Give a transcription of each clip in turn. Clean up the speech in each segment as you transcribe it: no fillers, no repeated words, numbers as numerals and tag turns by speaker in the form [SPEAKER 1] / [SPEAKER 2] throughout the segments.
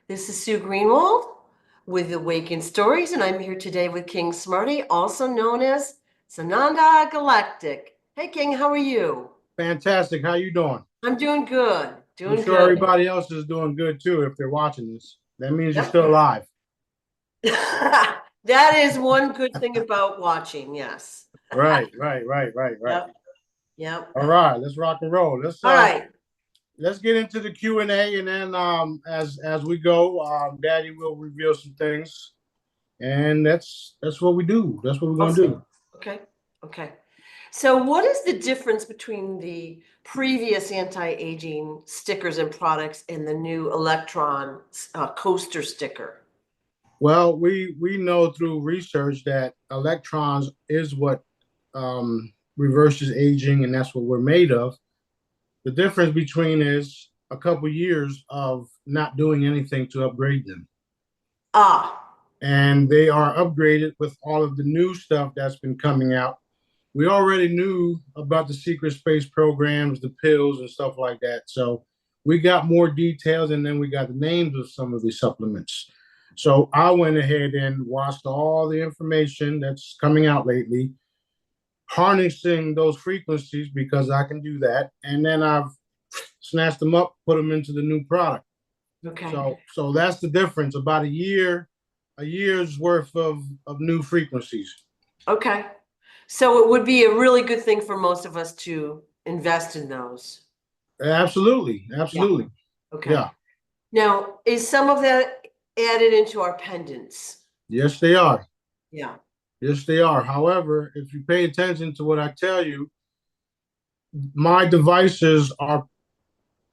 [SPEAKER 1] This is Sue Greenwald with Awaken Stories, and I'm here today with King Smarty, also known as Sananda Galactic. Hey, King, how are you?
[SPEAKER 2] Fantastic. How you doing?
[SPEAKER 1] I'm doing good.
[SPEAKER 2] I'm
[SPEAKER 1] Doing
[SPEAKER 2] sure
[SPEAKER 1] good.
[SPEAKER 2] everybody else is doing good too if they're watching this. That means you're
[SPEAKER 1] Yep.
[SPEAKER 2] still alive.
[SPEAKER 1] That is one good thing about watching, yes.
[SPEAKER 2] Right.
[SPEAKER 1] Yep. Yep.
[SPEAKER 2] All right, let's rock and roll.
[SPEAKER 1] All right.
[SPEAKER 2] Let's get into the Q&A, and then as we go, Daddy will reveal some things, and that's what we do. That's what we're gonna
[SPEAKER 1] Awesome.
[SPEAKER 2] do.
[SPEAKER 1] Okay. Okay. So what is the difference between the previous anti-aging stickers and products and the new Electron coaster sticker?
[SPEAKER 2] Well, we know through research that electrons is what reverses aging, and that's what we're made of. The difference between is a couple years of not doing anything to upgrade them.
[SPEAKER 1] Ah,
[SPEAKER 2] And they are upgraded with all of the new stuff that's been coming out. We already knew about the secret space programs, the pills, and stuff like that. So we got more details, and then we got the names of some of these supplements. So I went ahead and watched all the information that's coming out lately, harnessing those frequencies because I can do that. And then I've snatched them up, put them into the new product.
[SPEAKER 1] okay.
[SPEAKER 2] So that's the difference. About a year's worth of new frequencies.
[SPEAKER 1] Okay. So it would be a really good thing for most of us to invest in those.
[SPEAKER 2] Absolutely,
[SPEAKER 1] Yeah.
[SPEAKER 2] absolutely.
[SPEAKER 1] Okay.
[SPEAKER 2] Yeah.
[SPEAKER 1] Now, is some of that added into our pendants?
[SPEAKER 2] Yes, they are.
[SPEAKER 1] Yeah.
[SPEAKER 2] Yes, they are. However, if you pay attention to what I tell you, my devices are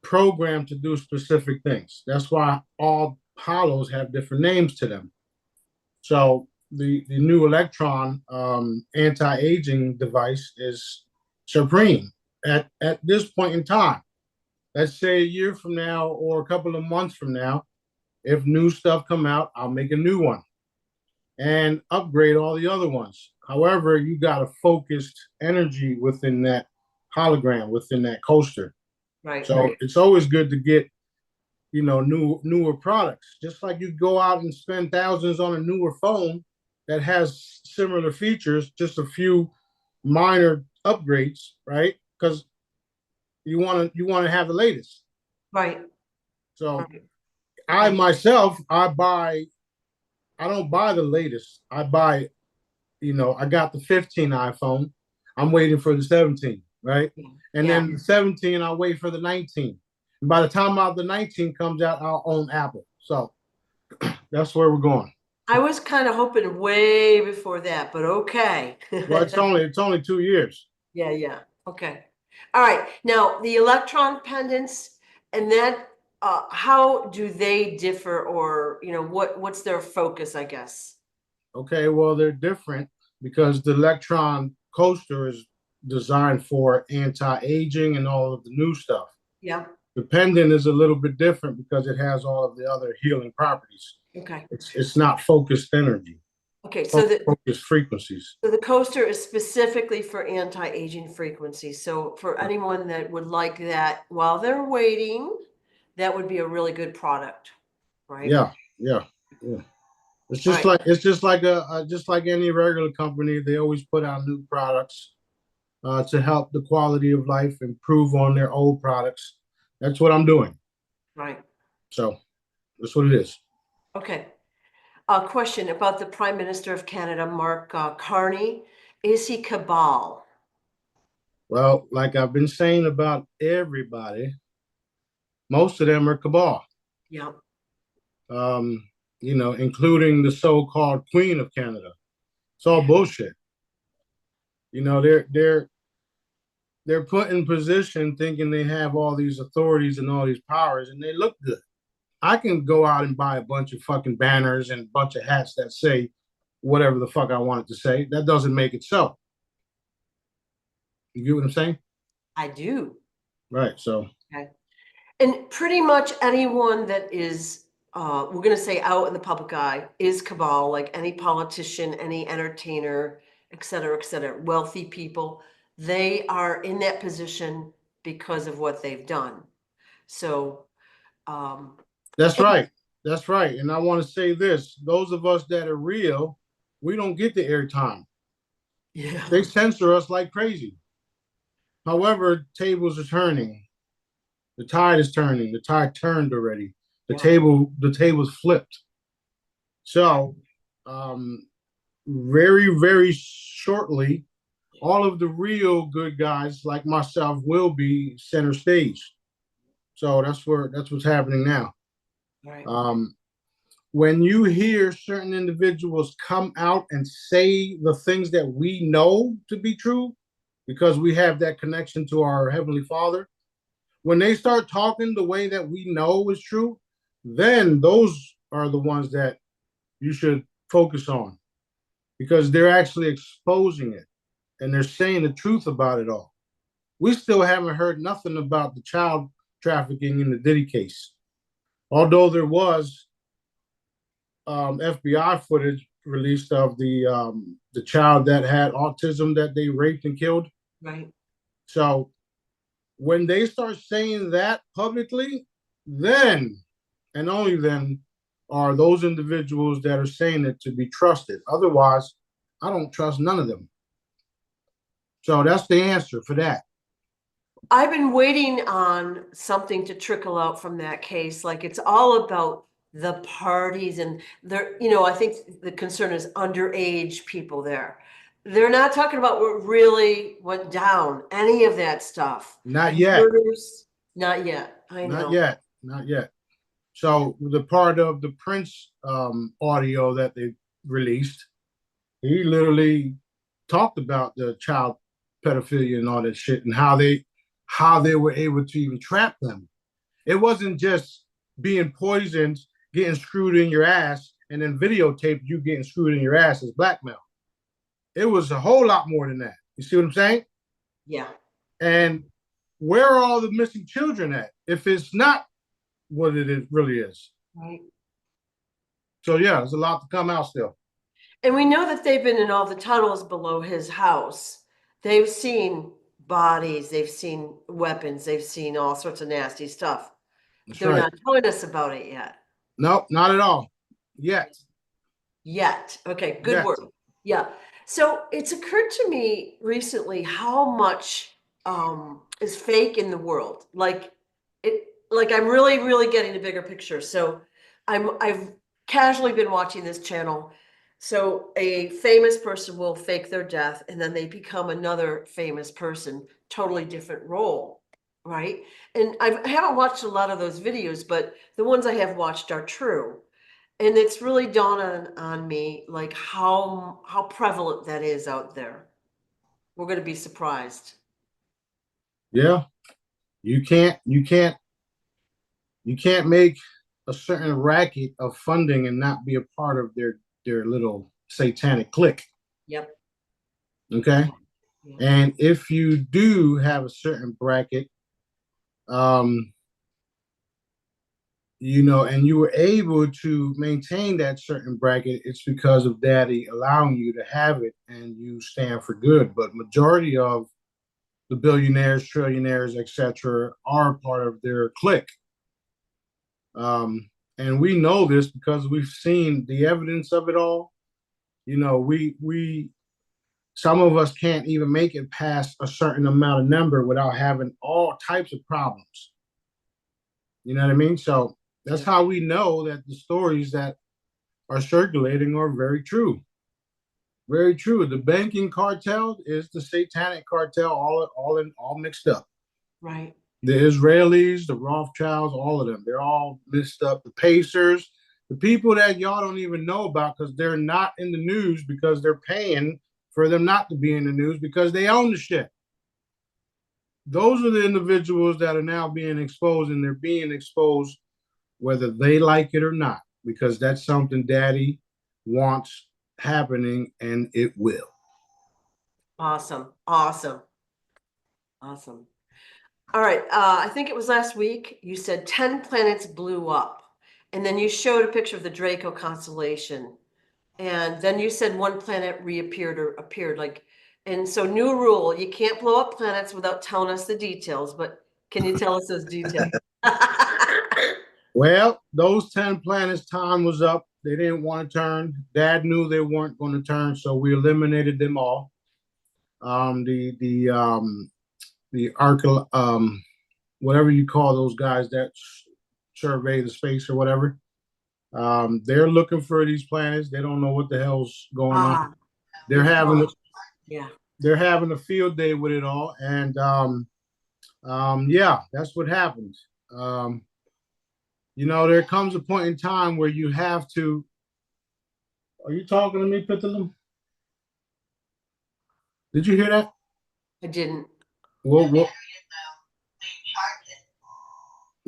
[SPEAKER 2] programmed to do specific things. That's why all hollows have different names to them. So the new electron anti-aging device is supreme at this point in time. Let's say a year from now or a couple of months from now, if new stuff come out, I'll make a new one and upgrade all the other ones. However, you got a focused energy within that hologram, within that coaster.
[SPEAKER 1] Right.
[SPEAKER 2] So it's always good to get, newer products. Just like you go out and spend thousands on a newer phone that has similar features, just a few minor upgrades, right? Because you want to have the latest.
[SPEAKER 1] Right.
[SPEAKER 2] So
[SPEAKER 1] Right.
[SPEAKER 2] I myself, I don't buy the latest. I got the 15 iPhone. I'm waiting for the 17, right? And
[SPEAKER 1] Yeah.
[SPEAKER 2] then the 17, I'll wait for the 19. And by the time the 19 comes out, I'll own Apple. So that's where we're going.
[SPEAKER 1] I was kind of hoping way before that, but okay.
[SPEAKER 2] Well, it's only 2 years.
[SPEAKER 1] Yeah, yeah. Okay. All right. Now, the electron pendants and that how do they differ or, what's their focus, I guess?
[SPEAKER 2] Okay, well, they're different because the Electron coaster is designed for anti-aging and all of the new stuff.
[SPEAKER 1] Yeah.
[SPEAKER 2] The pendant is a little bit different because it has all of the other healing properties.
[SPEAKER 1] Okay.
[SPEAKER 2] It's not focused energy.
[SPEAKER 1] Okay, so
[SPEAKER 2] focused frequencies.
[SPEAKER 1] So the coaster is specifically for anti-aging frequencies. So for anyone that would like that while they're waiting, that would be a really good product, right?
[SPEAKER 2] Yeah. It's just
[SPEAKER 1] Right.
[SPEAKER 2] like just like any regular company, they always put out new products to help the quality of life improve on their old products. That's what I'm doing.
[SPEAKER 1] Right.
[SPEAKER 2] So that's what it is.
[SPEAKER 1] Okay. A question about the Prime Minister of Canada, Mark Carney. Is he CABAL?
[SPEAKER 2] Well, like I've been saying about everybody, most of them are cabal.
[SPEAKER 1] Yeah.
[SPEAKER 2] Including the so-called Queen of Canada. It's all bullshit. They're put in position thinking they have all these authorities and all these powers, and they look good. I can go out and buy a bunch of fucking banners and a bunch of hats that say whatever the fuck I want it to say. That doesn't make it so. You get what I'm saying?
[SPEAKER 1] I do.
[SPEAKER 2] Right. So.
[SPEAKER 1] Okay. And pretty much anyone that is, we're going to say out in the public eye, is cabal, like any politician, any entertainer, et cetera, wealthy people, they are in that position because of what they've done. So,
[SPEAKER 2] That's right. That's right. And I want to say this: those of us that are real, we don't get the airtime. They
[SPEAKER 1] Yeah.
[SPEAKER 2] censor us like crazy. However, tables are turning. The tide is turning. The tide turned already.
[SPEAKER 1] Yeah.
[SPEAKER 2] The table's flipped. So, um, very, very shortly, all of the real good guys like myself will be center stage. So that's what's happening now.
[SPEAKER 1] Right.
[SPEAKER 2] Um, when you hear certain individuals come out and say the things that we know to be true, because we have that connection to our Heavenly Father, when they start talking the way that we know is true, then those are the ones that you should focus on because they're actually exposing it and they're saying the truth about it all. We still haven't heard nothing about the child trafficking in the Diddy case, although there was FBI footage released of the child that had autism that they raped and killed.
[SPEAKER 1] Right.
[SPEAKER 2] So when they start saying that publicly, then and only then are those individuals that are saying it to be trusted. Otherwise, I don't trust none of them. So that's the answer for that.
[SPEAKER 1] I've been waiting on something to trickle out from that case. Like it's all about the parties and there, I think the concern is underage people there. They're not talking about what really went down, any of that stuff.
[SPEAKER 2] Not yet.
[SPEAKER 1] Murders, not yet. I
[SPEAKER 2] Not
[SPEAKER 1] know.
[SPEAKER 2] yet. Not yet. So the part of the Prince audio that they released, he literally talked about the child pedophilia and all that shit and how they were able to even trap them. It wasn't just being poisoned, getting screwed in your ass, and then videotape you getting screwed in your ass as blackmail. It was a whole lot more than that. You see what I'm saying?
[SPEAKER 1] Yeah.
[SPEAKER 2] And where are all the missing children at if it's not what really is?
[SPEAKER 1] Right.
[SPEAKER 2] So yeah, there's a lot to come out still.
[SPEAKER 1] And we know that they've been in all the tunnels below his house. They've seen bodies, they've seen weapons, they've seen all sorts of nasty stuff. But
[SPEAKER 2] That's
[SPEAKER 1] they're
[SPEAKER 2] right.
[SPEAKER 1] not telling us about it yet.
[SPEAKER 2] No, not at all. Yet.
[SPEAKER 1] Yet. Okay, good
[SPEAKER 2] Yet.
[SPEAKER 1] word. Yeah. So it's occurred to me recently how much is fake in the world. Like I'm really, really getting a bigger picture. So I've casually been watching this channel. So a famous person will fake their death and then they become another famous person, totally different role, right? And I haven't watched a lot of those videos, but the ones I have watched are true. And it's really dawned on me like how prevalent that is out there. We're going to be surprised.
[SPEAKER 2] Yeah. You can't you can't you can't make a certain racket of funding and not be a part of their little satanic clique.
[SPEAKER 1] Yep.
[SPEAKER 2] Okay.
[SPEAKER 1] Yeah.
[SPEAKER 2] And if you do have a certain bracket, um, and you were able to maintain that certain bracket, it's because of daddy allowing you to have it and you stand for good. But majority of the billionaires, trillionaires, etc., are part of their clique. And we know this because we've seen the evidence of it all. We some of us can't even make it past a certain amount of number without having all types of problems. You know what I mean? So that's
[SPEAKER 1] Yeah.
[SPEAKER 2] how we know that the stories that are circulating are very true. Very true. The banking cartel is the satanic cartel, all mixed up.
[SPEAKER 1] Right.
[SPEAKER 2] The Israelis, the Rothschilds, all of them, they're all mixed up. The Pacers, the people that y'all don't even know about because they're not in the news because they're paying for them not to be in the news because they own the shit. Those are the individuals that are now being exposed, and they're being exposed whether they like it or not, because that's something daddy wants happening and it will.
[SPEAKER 1] Awesome. Awesome. Awesome. All right. I think it was last week you said 10 planets blew up. And then you showed a picture of the Draco constellation. And then you said one planet reappeared or appeared. And so new rule, you can't blow up planets without telling us the details, but can you tell us those details?
[SPEAKER 2] Well, those 10 planets' time was up. They didn't want to turn. Dad knew they weren't going to turn, so we eliminated them all. The whatever you call those guys that survey the space or whatever. They're looking for these planets. They don't know what the hell's going on.
[SPEAKER 1] Ah,
[SPEAKER 2] They're having
[SPEAKER 1] yeah.
[SPEAKER 2] they're having a field day with it all, and yeah, that's what happens. There comes a point in time where you have to. Are you talking to me, Pitulum? Did you hear that?
[SPEAKER 1] I didn't.
[SPEAKER 2] What?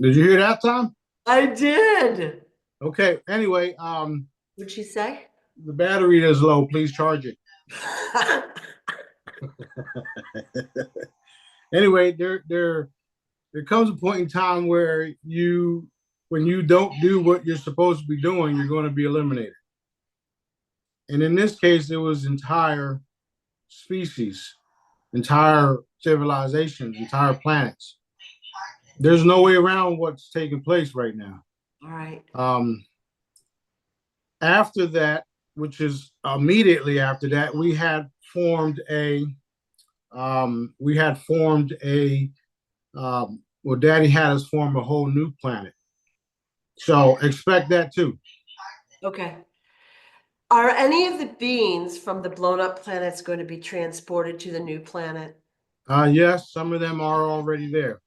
[SPEAKER 2] Did you hear that, Tom?
[SPEAKER 1] I did.
[SPEAKER 2] Okay. Anyway,
[SPEAKER 1] What'd she say?
[SPEAKER 2] the battery is low. Please charge it. Anyway, there comes a point in time where when you don't do what you're supposed to be doing, you're going to be eliminated. And in this case, it was entire species, entire civilizations, entire planets. There's no way around what's taking place right now.
[SPEAKER 1] All right.
[SPEAKER 2] After that, which is immediately after that, we had formed a well, Daddy had us form a whole new planet. So expect that too.
[SPEAKER 1] Okay. Are any of the beings from the blown up planets going to be transported to the new planet?
[SPEAKER 2] Yes, some of them are already there.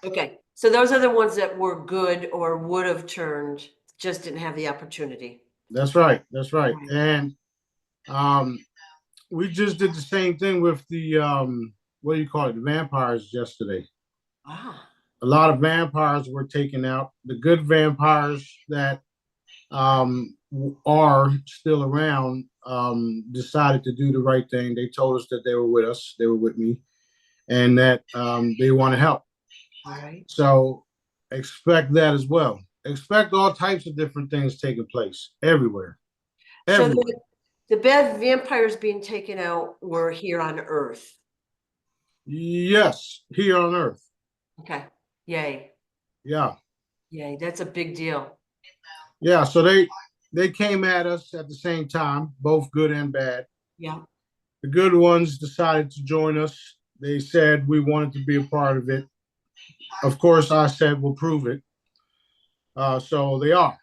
[SPEAKER 1] Okay. So those are the ones that were good or would have turned, just didn't have the opportunity.
[SPEAKER 2] That's right. That's right. And we just did the same thing with the what do you call it? The vampires yesterday.
[SPEAKER 1] Ah.
[SPEAKER 2] A lot of vampires were taken out. The good vampires that are still around decided to do the right thing. They told us that they were with us. They were with me, and that they want to help.
[SPEAKER 1] All right.
[SPEAKER 2] So expect that as well. Expect all types of different things taking place everywhere.
[SPEAKER 1] So the bad vampires being taken out were here on Earth.
[SPEAKER 2] Yes, here on Earth.
[SPEAKER 1] Okay. Yay.
[SPEAKER 2] Yeah.
[SPEAKER 1] Yay. That's a big deal.
[SPEAKER 2] Yeah. So they came at us at the same time, both good and bad.
[SPEAKER 1] Yeah.
[SPEAKER 2] The good ones decided to join us. They said we wanted to be a part of it. Of course, I said we'll prove it. So they are.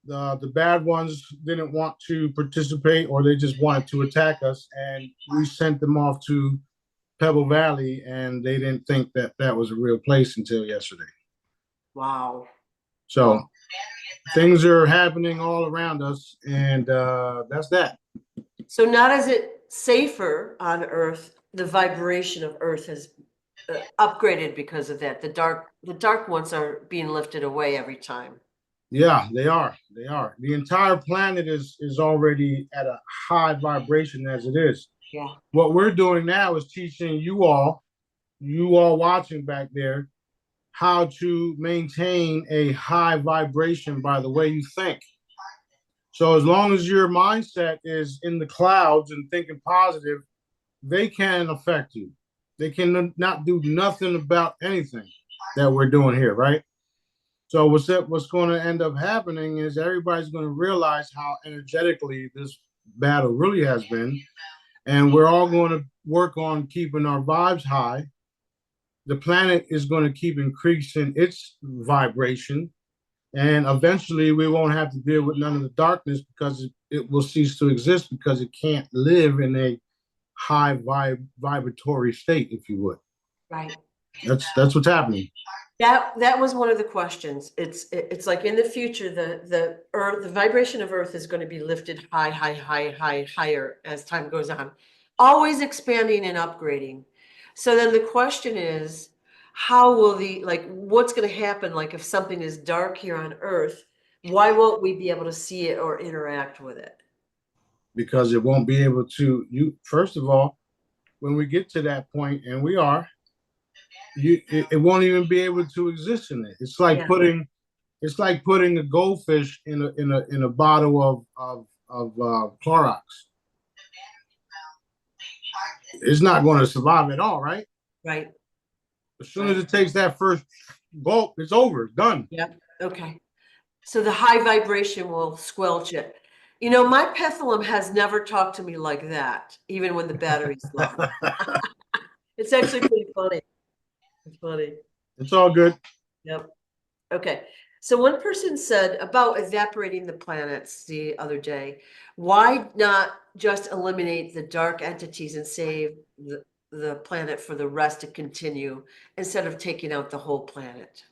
[SPEAKER 2] The bad ones didn't want to participate, or they just wanted to attack us, and we sent them off to Pebble Valley, and they didn't think that that was a real place until yesterday.
[SPEAKER 1] Wow.
[SPEAKER 2] So things are happening all around us, and that's that.
[SPEAKER 1] So not as it safer on Earth, the vibration of Earth has upgraded because of that. The dark ones are being lifted away every time.
[SPEAKER 2] Yeah, they are. They are. The entire planet is already at a high vibration as it is.
[SPEAKER 1] Yeah.
[SPEAKER 2] What we're doing now is teaching you all watching back there, how to maintain a high vibration by the way you think. So as long as your mindset is in the clouds and thinking positive, they can affect you. They can not do nothing about anything that we're doing here, right? So what's going to end up happening is everybody's going to realize how energetically this battle really has been, and we're all going to work on keeping our vibes high. The planet is going to keep increasing its vibration, and eventually we won't have to deal with none of the darkness because it will cease to exist because it can't live in a high vibratory state, if you would.
[SPEAKER 1] Right.
[SPEAKER 2] That's what's happening.
[SPEAKER 1] That was one of the questions. It's like in the future, the Earth, the vibration of Earth is going to be lifted higher as time goes on, always expanding and upgrading. So then the question is, how will what's going to happen? Like if something is dark here on Earth, why won't we be able to see it or interact with it?
[SPEAKER 2] Because it won't be able to. First of all, when we get to that point, and we are, it won't even be able to exist in it. It's like putting a goldfish in a bottle of Clorox. It's not going to survive at all, right?
[SPEAKER 1] Right.
[SPEAKER 2] As soon as it takes that first gulp, it's over. It's done.
[SPEAKER 1] Yep. Okay. So the high vibration will squelch it. You know, my pendulum has never talked to me like that, even when the battery's low. It's actually pretty funny. It's funny.
[SPEAKER 2] It's all good.
[SPEAKER 1] Yep. Okay. So one person said about evaporating the planets the other day, why not just eliminate the dark entities and save the planet for the rest to continue instead of taking out the whole planet?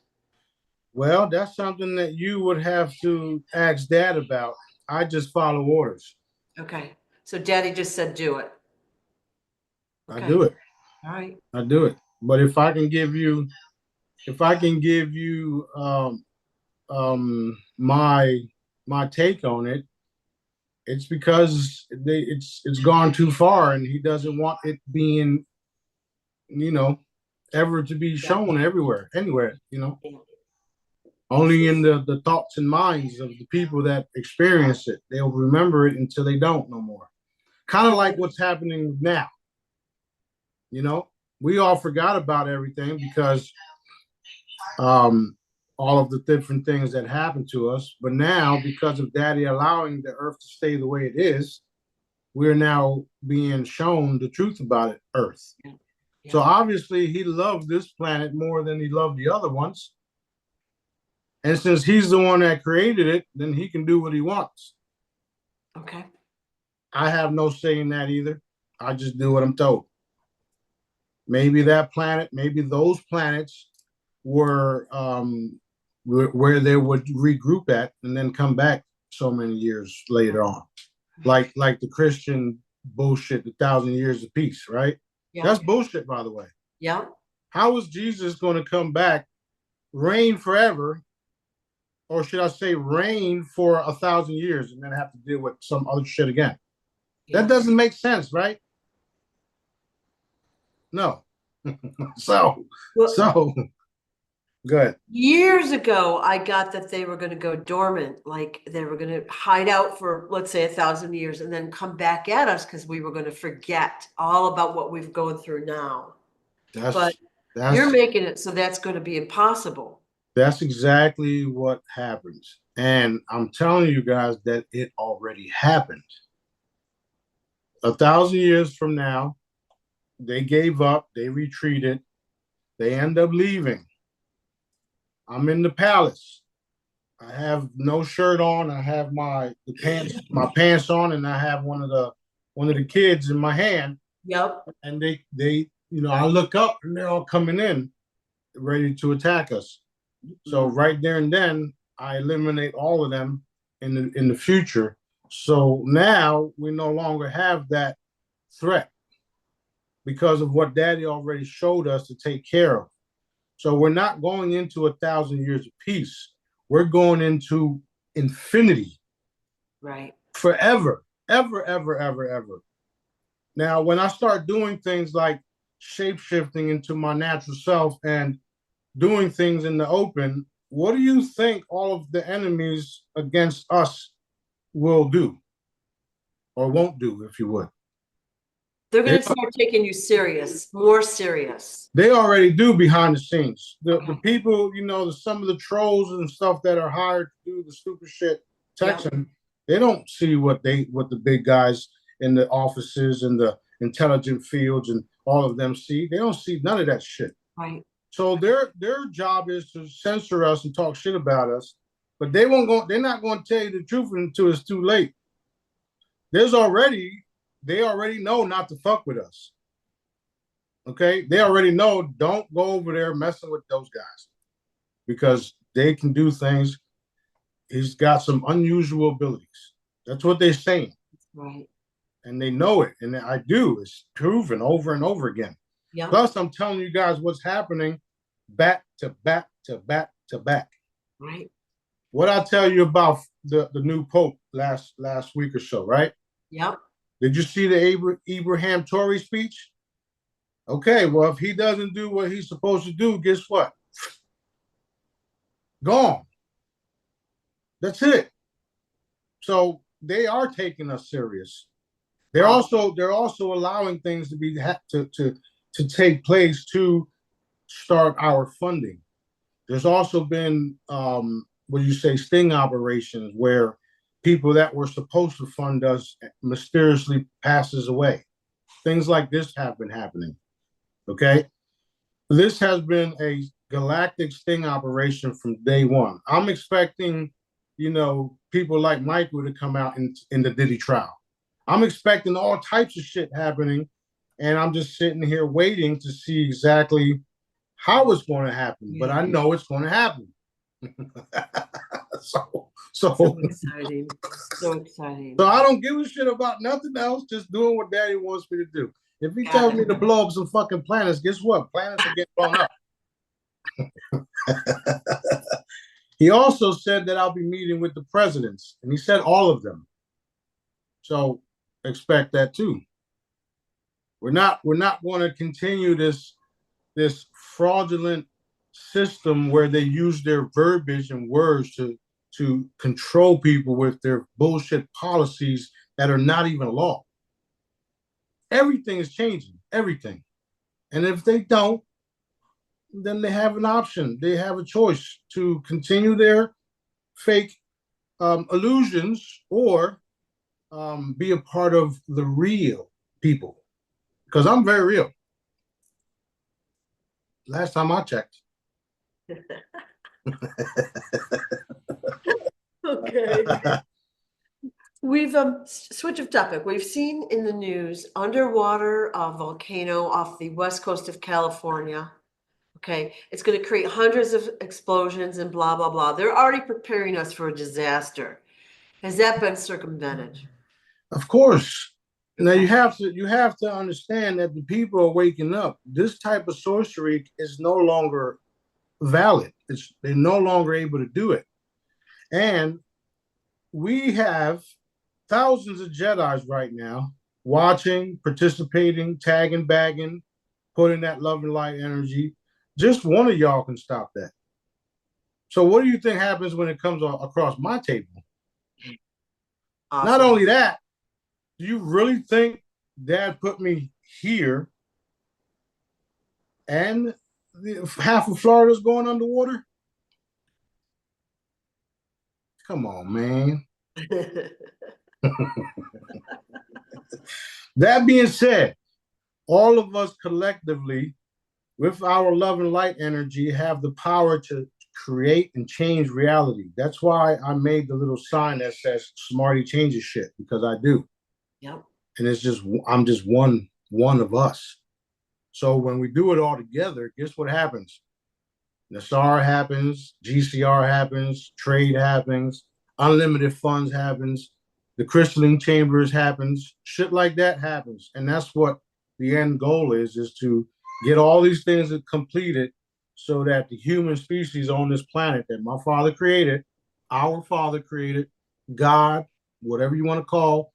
[SPEAKER 2] Well, that's something that you would have to ask Dad about. I just follow orders.
[SPEAKER 1] Okay. So Daddy just said do it.
[SPEAKER 2] I
[SPEAKER 1] Okay.
[SPEAKER 2] do it.
[SPEAKER 1] All right.
[SPEAKER 2] I do it. But if I can give you my take on it, it's because it's gone too far, and he doesn't want it being, you know, ever to be shown everywhere, anywhere, you know. Only in the thoughts and minds of the people that experience it. They'll remember it until they don't no more. Kind of like what's happening now. You know, we all forgot about everything because all of the different things that happened to us. But now, because of Daddy allowing the earth to stay the way it is, we're now being shown the truth about it, Earth. Yeah. So obviously he loved this planet more than he loved the other ones. And since he's the one that created it, then he can do what he wants.
[SPEAKER 1] Okay.
[SPEAKER 2] I have no say in that either. I just do what I'm told. Maybe that planet, maybe those planets were where they would regroup at and then come back so many years later on. Like the Christian bullshit, the 1,000 years of peace, right? Yeah. That's bullshit, by the way.
[SPEAKER 1] Yeah.
[SPEAKER 2] How is Jesus going to come back, reign forever, or should I say reign for 1,000 years and then have to deal with some other shit again? Yeah. That doesn't make sense, right? No. so good.
[SPEAKER 1] Years ago, I got that they were going to go dormant, like they were going to hide out for, let's say, 1,000 years and then come back at us because we were going to forget all about what we've going through now. But you're making it so that's going to be impossible.
[SPEAKER 2] That's exactly what happens. And I'm telling you guys that it already happened. 1,000 years from now, they gave up, they retreated, they end up leaving. I'm in the palace. I have no shirt on. I have my pants on, and I have one of the kids in my hand.
[SPEAKER 1] Yep.
[SPEAKER 2] And they I look up and they're all coming in, ready to attack us. So right there and then, I eliminate all of them in the future. So now we no longer have that threat because of what Daddy already showed us to take care of. So we're not going into 1,000 years of peace. We're going into infinity.
[SPEAKER 1] Right.
[SPEAKER 2] Forever, ever, ever, ever, ever. Now, when I start doing things like shape-shifting into my natural self and doing things in the open, what do you think all of the enemies against us will do? Or won't do, if you would?
[SPEAKER 1] They're going to start taking you serious, more serious.
[SPEAKER 2] They already do behind the scenes. The people, some of the trolls and stuff that are hired to do the stupid shit, texting, they don't see what the big guys in the offices and the intelligent fields and all of them see. They don't see none of that shit.
[SPEAKER 1] Right.
[SPEAKER 2] So their job is to censor us and talk shit about us, but they're not going to tell you the truth until it's too late. They already know not to fuck with us. Okay? They already know don't go over there messing with those guys because they can do things. He's got some unusual abilities. That's what they're saying.
[SPEAKER 1] Right.
[SPEAKER 2] And they know it. And I do. It's proven over and over again. Yep. Plus, I'm telling you guys what's happening back to back to back to back.
[SPEAKER 1] Right.
[SPEAKER 2] What I tell you about the new Pope last week or so, right?
[SPEAKER 1] Yep.
[SPEAKER 2] Did you see the Abraham Tory speech? Okay, well, if he doesn't do what he's supposed to do, guess what? Gone. That's it. So they are taking us serious. They're also allowing things to take place to start our funding. There's also been what do you say, sting operations where people that were supposed to fund us mysteriously passes away. Things like this have been happening. Okay. This has been a galactic sting operation from day one. I'm expecting, people like Michael to come out in the Diddy trial. I'm expecting all types of shit happening, and I'm just sitting here waiting to see exactly how it's going to happen. But I know it's going to happen.
[SPEAKER 1] So exciting. So exciting.
[SPEAKER 2] So I don't give a shit about nothing else, just doing what Daddy wants me to do. If he tells me to blow up some fucking planets, guess what? Planets will get blown up. He also said that I'll be meeting with the presidents, and he said all of them. So expect that too. We're not going to continue this fraudulent system where they use their verbiage and words to control people with their bullshit policies that are not even law. Everything is changing, everything. And if they don't, then they have an option. They have a choice to continue their fake illusions or be a part of the real people. Because I'm very real. Last time I checked.
[SPEAKER 1] Okay. We've switch of topic. We've seen in the news underwater volcano off the west coast of California. Okay, it's going to create hundreds of explosions and blah blah blah. They're already preparing us for a disaster. Has that been circumvented?
[SPEAKER 2] Of course. Now you have to understand that the people are waking up. This type of sorcery is no longer valid. They're no longer able to do it. And we have thousands of Jedis right now watching, participating, tagging, bagging, putting that love and light energy. Just one of y'all can stop that. So what do you think happens when it comes across my table? Awesome. Not only that, do you really think Dad put me here and half of Florida's going underwater? Come on, man. That being said, all of us collectively, with our love and light energy, have the power to create and change reality. That's why I made the little sign that says Smarty changes shit, because I do.
[SPEAKER 1] Yep.
[SPEAKER 2] And I'm just one of us. So when we do it all together, guess what happens? Nassar happens, GCR happens, trade happens, unlimited funds happens, the crystalline chambers happens, shit like that happens. And that's what the end goal is to get all these things completed so that the human species on this planet that my father created, our father created, God, whatever you want to call,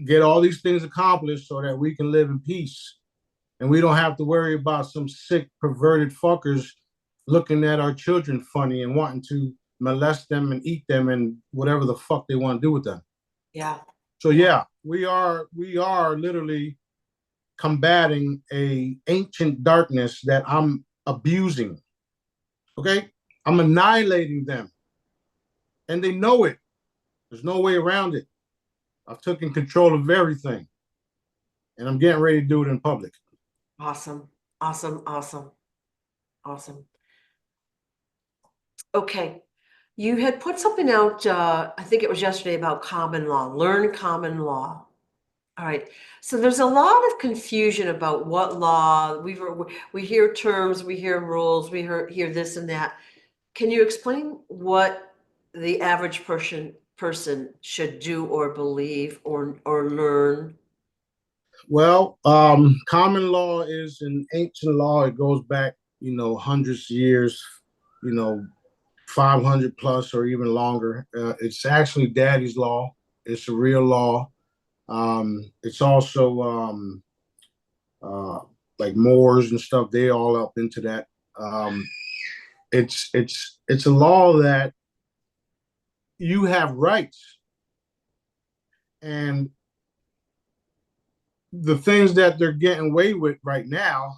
[SPEAKER 2] get all these things accomplished so that we can live in peace. And we don't have to worry about some sick, perverted fuckers looking at our children funny and wanting to molest them and eat them and whatever the fuck they want to do with them.
[SPEAKER 1] Yeah.
[SPEAKER 2] So yeah, we are literally combating a ancient darkness that I'm abusing. Okay? I'm annihilating them. And they know it. There's no way around it. I've taken control of everything. And I'm getting ready to do it in public.
[SPEAKER 1] Awesome. Awesome. Awesome. Awesome. Okay. You had put something out, I think it was yesterday, about common law. Learn common law. All right. So there's a lot of confusion about what law. We hear terms, we hear rules, we hear this and that. Can you explain what the average person should do or believe or learn?
[SPEAKER 2] Well, common law is an ancient law. It goes back, hundreds of years, 500 plus or even longer. It's actually Daddy's law. It's a real law. It's also like Moors and stuff. They all up into that. It's a law that you have rights, and the things that they're getting away with right now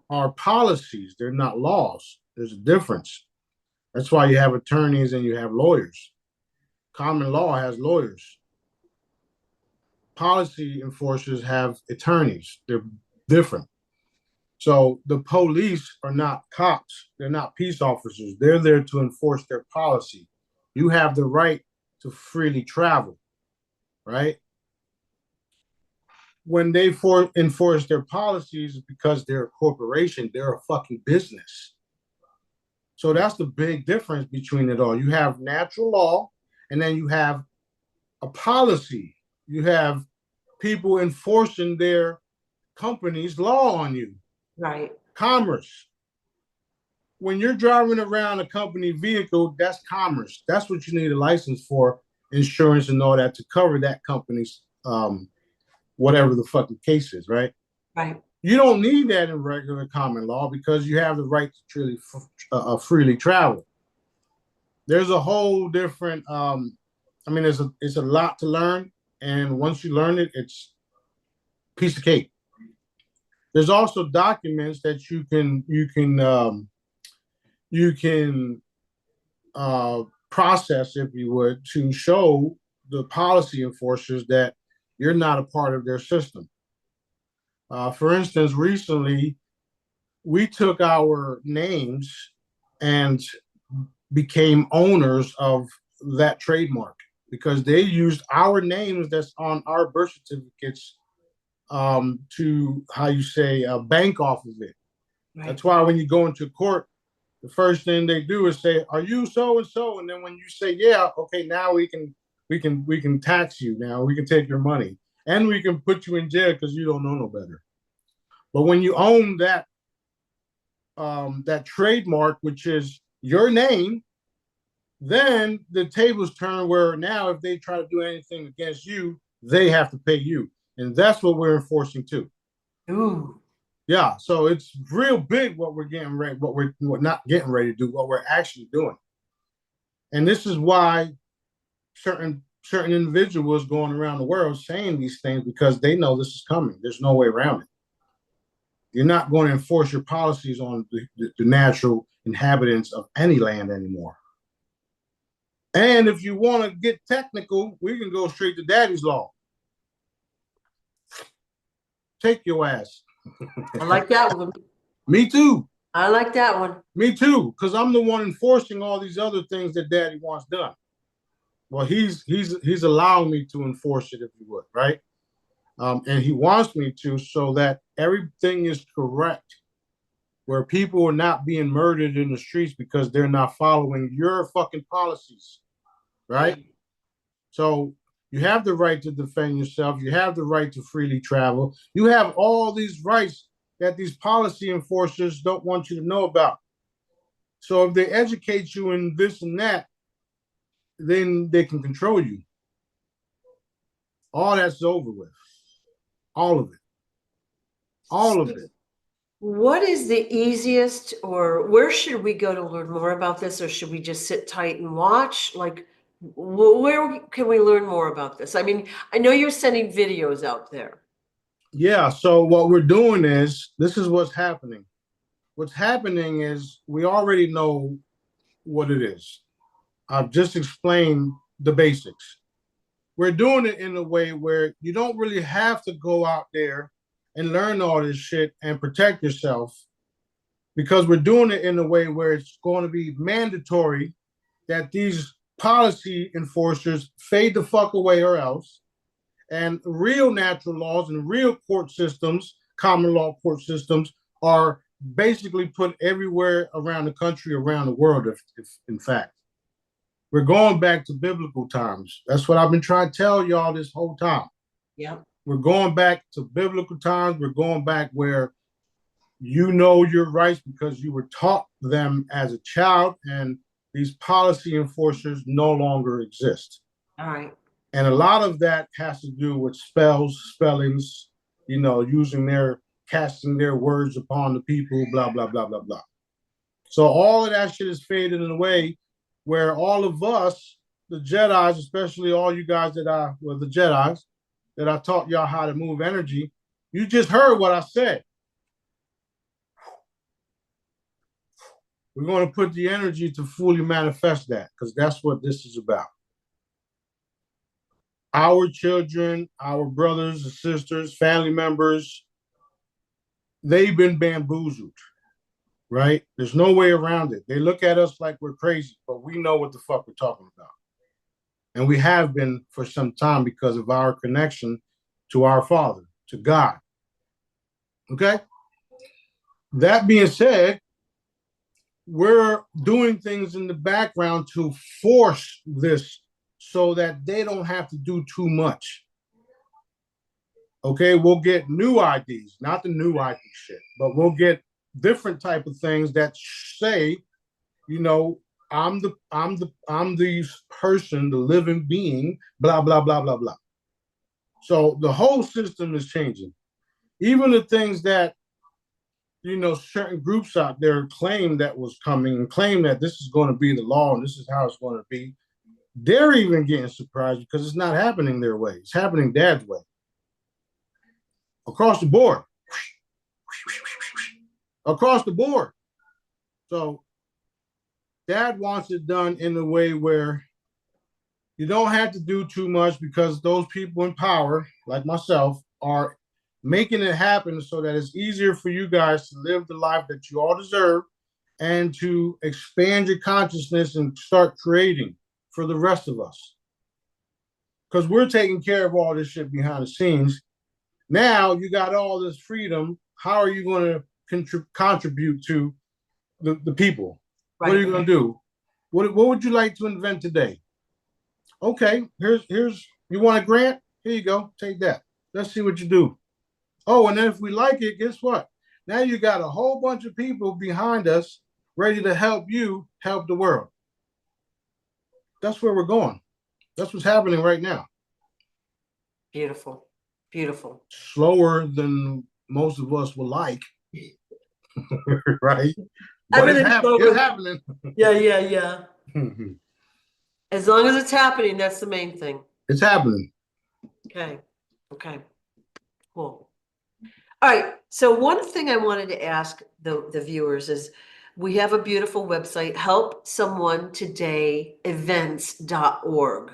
[SPEAKER 2] are policies. They're not laws. There's a difference. That's why you have attorneys and you have lawyers. Common law has lawyers. Policy enforcers have attorneys. They're different. So the police are not cops. They're not peace officers. They're there to enforce their policy. You have the right to freely travel, right? When they enforce their policies, because they're a corporation, they're a fucking business. So that's the big difference between it all. You have natural law, and then you have a policy. You have people enforcing their company's law on you.
[SPEAKER 1] Right.
[SPEAKER 2] Commerce. When you're driving around a company vehicle, that's commerce. That's what you need a license for, insurance and all that, to cover that company's whatever the fucking case is, right?
[SPEAKER 1] Right.
[SPEAKER 2] You don't need that in regular common law because you have the right to truly freely travel. There's a whole different. I mean, it's a lot to learn, and once you learn it, it's a piece of cake. There's also documents that you can process, if you would, to show the policy enforcers that you're not a part of their system. For instance, recently we took our names and became owners of that trademark because they used our names that's on our birth certificates to, how you say, bank off of it. Right. That's why when you go into court, the first thing they do is say, "Are you so and so?" And then when you say, "Yeah," okay, now we can tax you. Now we can take your money and we can put you in jail because you don't know no better. But when you own that that trademark, which is your name, then the tables turn where now if they try to do anything against you, they have to pay you. And that's what we're enforcing too.
[SPEAKER 1] Ooh.
[SPEAKER 2] Yeah, so it's real big what we're getting ready, what we're not getting ready to do, what we're actually doing. And this is why certain individuals going around the world saying these things, because they know this is coming. There's no way around it. You're not going to enforce your policies on the natural inhabitants of any land anymore. And if you want to get technical, we can go straight to Daddy's Law. Take your ass.
[SPEAKER 1] I like that one.
[SPEAKER 2] Me too.
[SPEAKER 1] I like that one.
[SPEAKER 2] Me too, because I'm the one enforcing all these other things that Daddy wants done. Well, he's allowing me to enforce it, if you would, right? And he wants me to, so that everything is correct, where people are not being murdered in the streets because they're not following your fucking policies, right? Yeah. So you have the right to defend yourself. You have the right to freely travel. You have all these rights that these policy enforcers don't want you to know about. So if they educate you in this and that, then they can control you. All that's over with. All of it. All of it.
[SPEAKER 1] What is the easiest, or where should we go to learn more about this, or should we just sit tight and watch? Like, where can we learn more about this? I mean, I know you're sending videos out there.
[SPEAKER 2] Yeah, so what we're doing is, this is what's happening. What's happening is we already know what it is. I've just explained the basics. We're doing it in a way where you don't really have to go out there and learn all this shit and protect yourself, because we're doing it in a way where it's going to be mandatory that these policy enforcers fade the fuck away or else. And real natural laws and real court systems, common law court systems, are basically put everywhere around the country, around the world, if in fact. We're going back to biblical times. That's what I've been trying to tell y'all this whole time.
[SPEAKER 1] Yeah.
[SPEAKER 2] We're going back to biblical times. We're going back where you know your rights because you were taught them as a child, and these policy enforcers no longer exist.
[SPEAKER 1] All right.
[SPEAKER 2] And a lot of that has to do with spells, spellings, you know, casting their words upon the people, blah, blah, blah, blah, blah. So all of that shit is fading in a way where all of us, the Jedis, especially all you guys the Jedis, that I taught y'all how to move energy, you just heard what I said. We're going to put the energy to fully manifest that, because that's what this is about. Our children, our brothers and sisters, family members, they've been bamboozled, right? There's no way around it. They look at us like we're crazy, but we know what the fuck we're talking about. And we have been for some time because of our connection to our Father, to God. Okay? That being said, we're doing things in the background to force this so that they don't have to do too much. Okay, we'll get new IDs, not the new ID shit, but we'll get different type of things that say, you know, I'm the person, the living being, blah, blah, blah, blah, blah. So the whole system is changing. Even the things that, you know, certain groups out there claim that was coming and claim that this is going to be the law and this is how it's going to be, they're even getting surprised because it's not happening their way. It's happening Dad's way. Across the board. Across the board. So Dad wants it done in a way where you don't have to do too much because those people in power, like myself, are making it happen so that it's easier for you guys to live the life that you all deserve and to expand your consciousness and start creating for the rest of us. Because we're taking care of all this shit behind the scenes. Now you got all this freedom. How are you going to contribute to the people? Right. What are you going to do? What would you like to invent today? Okay, here's you want a grant? Here you go. Take that. Let's see what you do. Oh, and then if we like it, guess what? Now you got a whole bunch of people behind us ready to help you help the world. That's where we're going. That's what's happening right now.
[SPEAKER 1] Beautiful. Beautiful.
[SPEAKER 2] Slower than most of us would like. Right? But it's happening.
[SPEAKER 1] Yeah. As long as it's happening, that's the main thing.
[SPEAKER 2] It's happening.
[SPEAKER 1] Okay. Cool. All right. So one thing I wanted to ask the viewers is, we have a beautiful website, helpsomeonetoday.events.org.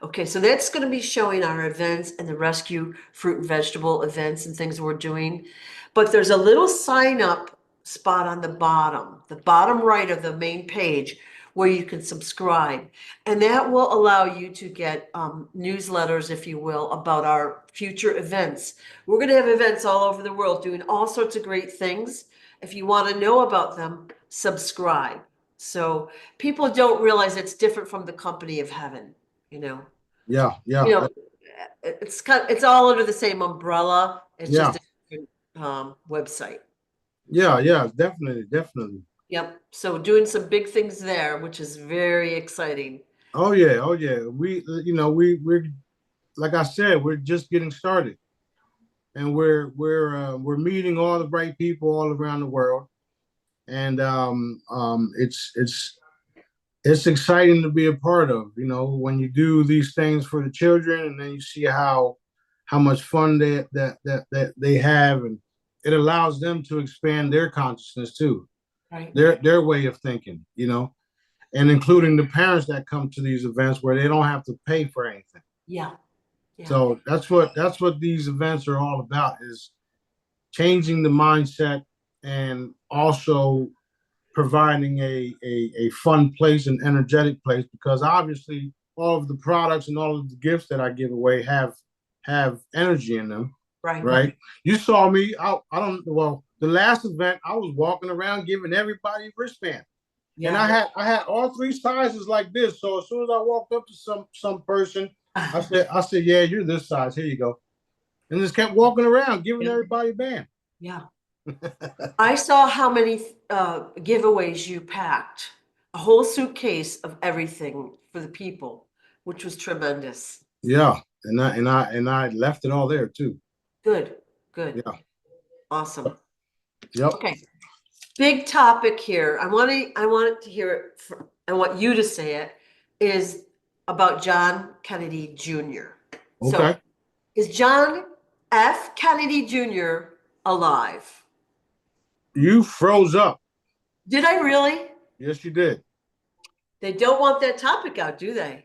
[SPEAKER 1] Okay, so that's going to be showing our events and the rescue fruit and vegetable events and things we're doing. But there's a little sign up spot on the bottom right of the main page, where you can subscribe. And that will allow you to get newsletters, if you will, about our future events. We're going to have events all over the world doing all sorts of great things. If you want to know about them, subscribe. So people don't realize it's different from the company of heaven, you know.
[SPEAKER 2] Yeah.
[SPEAKER 1] You know, it's all under the same umbrella. It's just a different website.
[SPEAKER 2] Yeah, definitely.
[SPEAKER 1] Yep. So doing some big things there, which is very exciting.
[SPEAKER 2] Oh yeah. We're like I said, we're just getting started, and we're meeting all the right people all around the world, and it's exciting to be a part of. You know, when you do these things for the children, and then you see how much fun that they have, and it allows them to expand their consciousness too. Right. Their way of thinking, you know, and including the parents that come to these events where they don't have to pay for anything.
[SPEAKER 1] Yeah.
[SPEAKER 2] So that's what these events are all about, is changing the mindset and also providing a fun place, an energetic place, because obviously all of the products and all of the gifts that I give away have energy in them. Right. You saw me. The last event, I was walking around giving everybody a wristband. Yeah. And I had all three sizes like this. So as soon as I walked up to some person, I said, yeah, you're this size. Here you go. And just kept walking around giving everybody a band.
[SPEAKER 1] Yeah. I saw how many giveaways you packed. A whole suitcase of everything for the people, which was tremendous.
[SPEAKER 2] Yeah. And I left it all there too.
[SPEAKER 1] Good. Yeah. Awesome.
[SPEAKER 2] Yep.
[SPEAKER 1] Okay. Big topic here. I want to hear it. I want you to say it. Is about John Kennedy Jr.
[SPEAKER 2] Okay.
[SPEAKER 1] So, is John F. Kennedy Jr. alive?
[SPEAKER 2] You froze up.
[SPEAKER 1] Did I really?
[SPEAKER 2] Yes, you did.
[SPEAKER 1] They don't want that topic out, do they?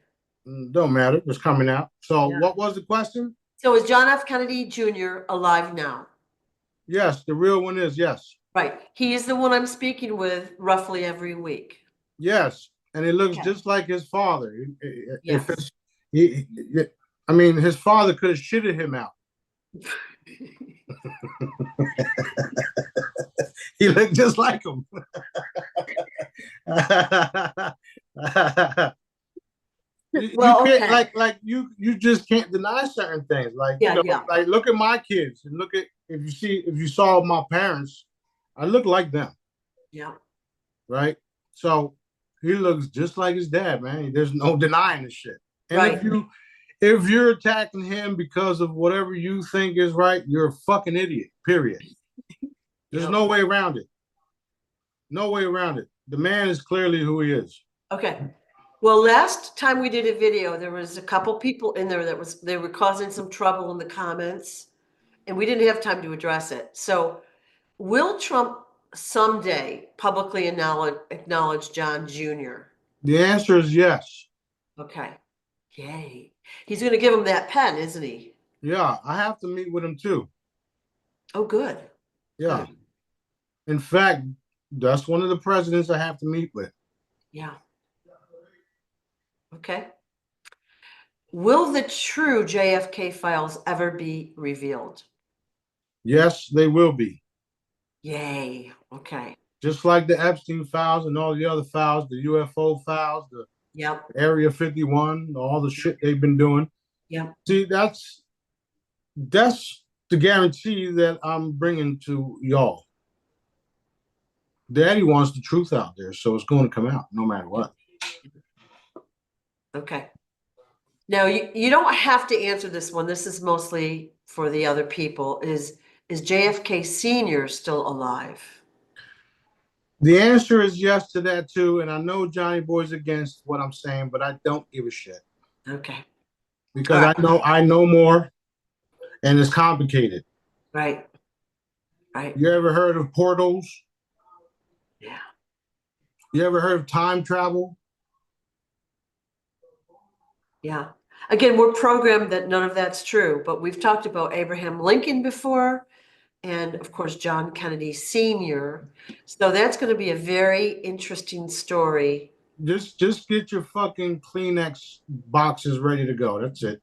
[SPEAKER 2] Don't matter. It's coming out. So,
[SPEAKER 1] Yeah.
[SPEAKER 2] what was the question?
[SPEAKER 1] So is John F. Kennedy Jr. alive now?
[SPEAKER 2] Yes, the real one is yes.
[SPEAKER 1] Right. He is the one I'm speaking with roughly every week.
[SPEAKER 2] Yes, and it looks
[SPEAKER 1] Okay.
[SPEAKER 2] just like his father. If
[SPEAKER 1] Yes.
[SPEAKER 2] it's, he, I mean, his father could have shitted him out. He looked just like him. You
[SPEAKER 1] Well,
[SPEAKER 2] can't
[SPEAKER 1] okay.
[SPEAKER 2] you just can't deny certain things. Like,
[SPEAKER 1] Yeah, yeah.
[SPEAKER 2] like look at my kids and look at if you saw my parents, I look like them,
[SPEAKER 1] Yeah.
[SPEAKER 2] right? So he looks just like his dad, man. There's no denying this shit. And
[SPEAKER 1] Right.
[SPEAKER 2] if you're attacking him because of whatever you think is right, you're a fucking idiot. Period. There's
[SPEAKER 1] Yep.
[SPEAKER 2] no way around it. No way around it. The man is clearly who he is.
[SPEAKER 1] Okay. Well, last time we did a video, there was a couple people in there they were causing some trouble in the comments, and we didn't have time to address it. So will Trump someday publicly acknowledge John Jr.?
[SPEAKER 2] The answer is yes.
[SPEAKER 1] Okay. Yay. He's going to give him that pen, isn't he?
[SPEAKER 2] Yeah, I have to meet with him too.
[SPEAKER 1] Oh, good.
[SPEAKER 2] Yeah.
[SPEAKER 1] Good.
[SPEAKER 2] In fact, that's one of the presidents I have to meet with.
[SPEAKER 1] Yeah. Okay. Will the true JFK files ever be revealed?
[SPEAKER 2] Yes, they will be.
[SPEAKER 1] Yay. Okay.
[SPEAKER 2] Just like the Epstein files and all the other files, the UFO files, the
[SPEAKER 1] Yep.
[SPEAKER 2] Area 51, all the shit they've been doing.
[SPEAKER 1] Yep.
[SPEAKER 2] See, that's the guarantee that I'm bringing to y'all. Daddy wants the truth out there, so it's going to come out no matter what.
[SPEAKER 1] Okay. Now you don't have to answer this one. This is mostly for the other people. Is JFK Sr. still alive?
[SPEAKER 2] The answer is yes to that too, and I know Johnny Boy's against what I'm saying, but I don't give a shit
[SPEAKER 1] Okay.
[SPEAKER 2] because
[SPEAKER 1] All right.
[SPEAKER 2] I know more, and it's complicated.
[SPEAKER 1] Right. Right.
[SPEAKER 2] You ever heard of portals?
[SPEAKER 1] Yeah.
[SPEAKER 2] You ever heard of time travel?
[SPEAKER 1] Yeah. Again, we're programmed that none of that's true, but we've talked about Abraham Lincoln before, and of course, John Kennedy Sr. So that's going to be a very interesting story.
[SPEAKER 2] Just get your fucking Kleenex boxes ready to go. That's it.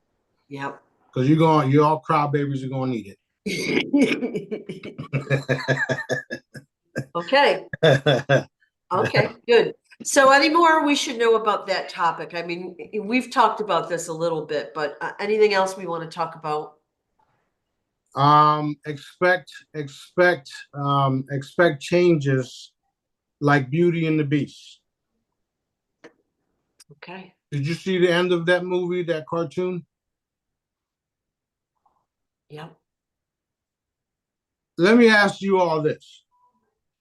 [SPEAKER 1] Yep.
[SPEAKER 2] Because you all crybabies are gonna need
[SPEAKER 1] Okay.
[SPEAKER 2] it.
[SPEAKER 1] Okay, good. So any more we should know about that topic? I mean, we've talked about this a little bit, but anything else we want to talk about?
[SPEAKER 2] Expect changes like Beauty and the Beast.
[SPEAKER 1] Okay.
[SPEAKER 2] Did you see the end of that movie, that cartoon?
[SPEAKER 1] Yep.
[SPEAKER 2] Let me ask you all this,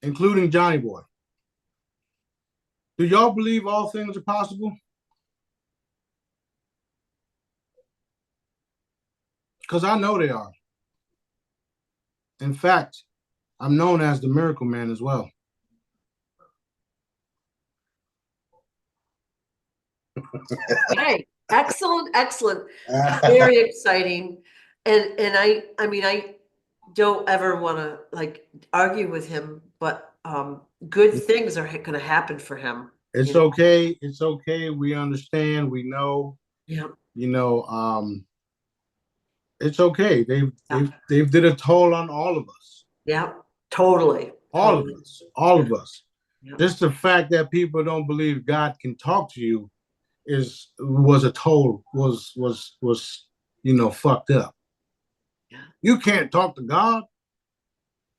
[SPEAKER 2] including Johnny Boy. Do y'all believe all things are possible? Because I know they are. In fact, I'm known as the Miracle Man as well.
[SPEAKER 1] Okay. Excellent, excellent. Very exciting. And I mean, I don't ever want to like argue with him, but good things are going to happen for him.
[SPEAKER 2] It's okay. It's okay. We understand. We know.
[SPEAKER 1] Yeah.
[SPEAKER 2] You know, it's okay.
[SPEAKER 1] Yeah.
[SPEAKER 2] They've did a toll on all of us.
[SPEAKER 1] Yeah. Totally.
[SPEAKER 2] All of
[SPEAKER 1] Totally.
[SPEAKER 2] us. All of us.
[SPEAKER 1] Yeah.
[SPEAKER 2] Just the fact that people don't believe God can talk to you was a toll, was fucked up.
[SPEAKER 1] Yeah.
[SPEAKER 2] You can't talk to God.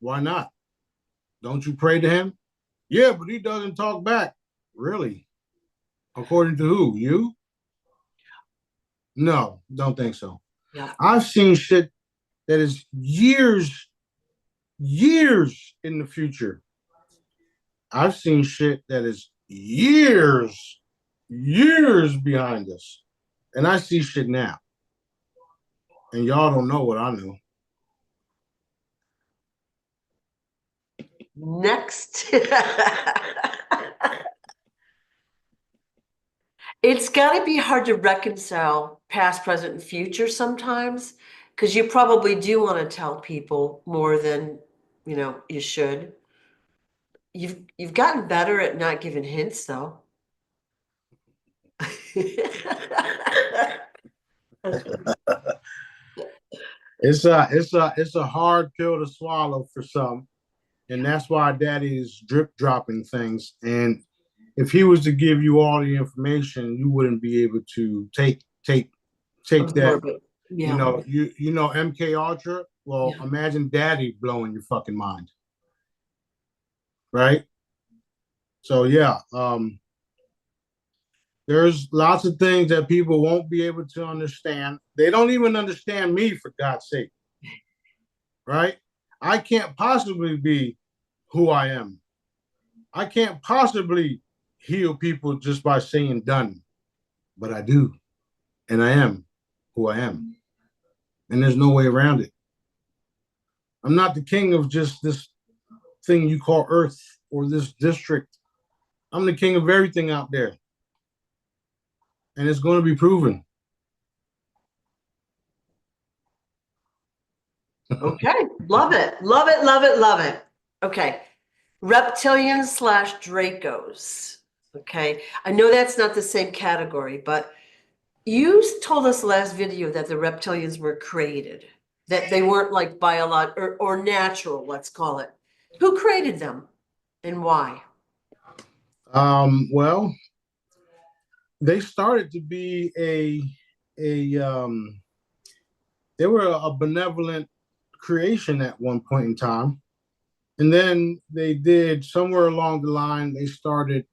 [SPEAKER 2] Why not? Don't you pray to him? Yeah, but he doesn't talk back. Really? According to who? You? No, don't think so.
[SPEAKER 1] Yeah.
[SPEAKER 2] I've seen shit that is years in the future. I've seen shit that is years behind us. And I see shit now. And y'all don't know what I know.
[SPEAKER 1] Next. It's got to be hard to reconcile past, present, and future sometimes, because you probably do want to tell people more than you should. You've gotten better at not giving hints, though. That's funny.
[SPEAKER 2] It's a hard pill to swallow for some, and that's why Daddy is drip dropping things. And if he was to give you all the information, you wouldn't be able to take that.
[SPEAKER 1] Absorb it.
[SPEAKER 2] You
[SPEAKER 1] Yeah.
[SPEAKER 2] know, you know MK Ultra. Well,
[SPEAKER 1] Yeah.
[SPEAKER 2] imagine Daddy blowing your fucking mind, right? So yeah, there's lots of things that people won't be able to understand. They don't even understand me, for God's sake, right? I can't possibly be who I am. I can't possibly heal people just by saying done, but I do, and I am who I am, and there's no way around it. I'm not the king of just this thing you call Earth or this district. I'm the king of everything out there, and it's going to be proven.
[SPEAKER 1] Okay. Love it. Love it. Love it. Love it. Okay. Reptilians slash Dracos. Okay. I know that's not the same category, but you told us last video that the reptilians were created, that they weren't like biological or natural, let's call it. Who created them and why?
[SPEAKER 2] Well, they started to be a they were a benevolent creation at one point in time, and then they did somewhere along the line they started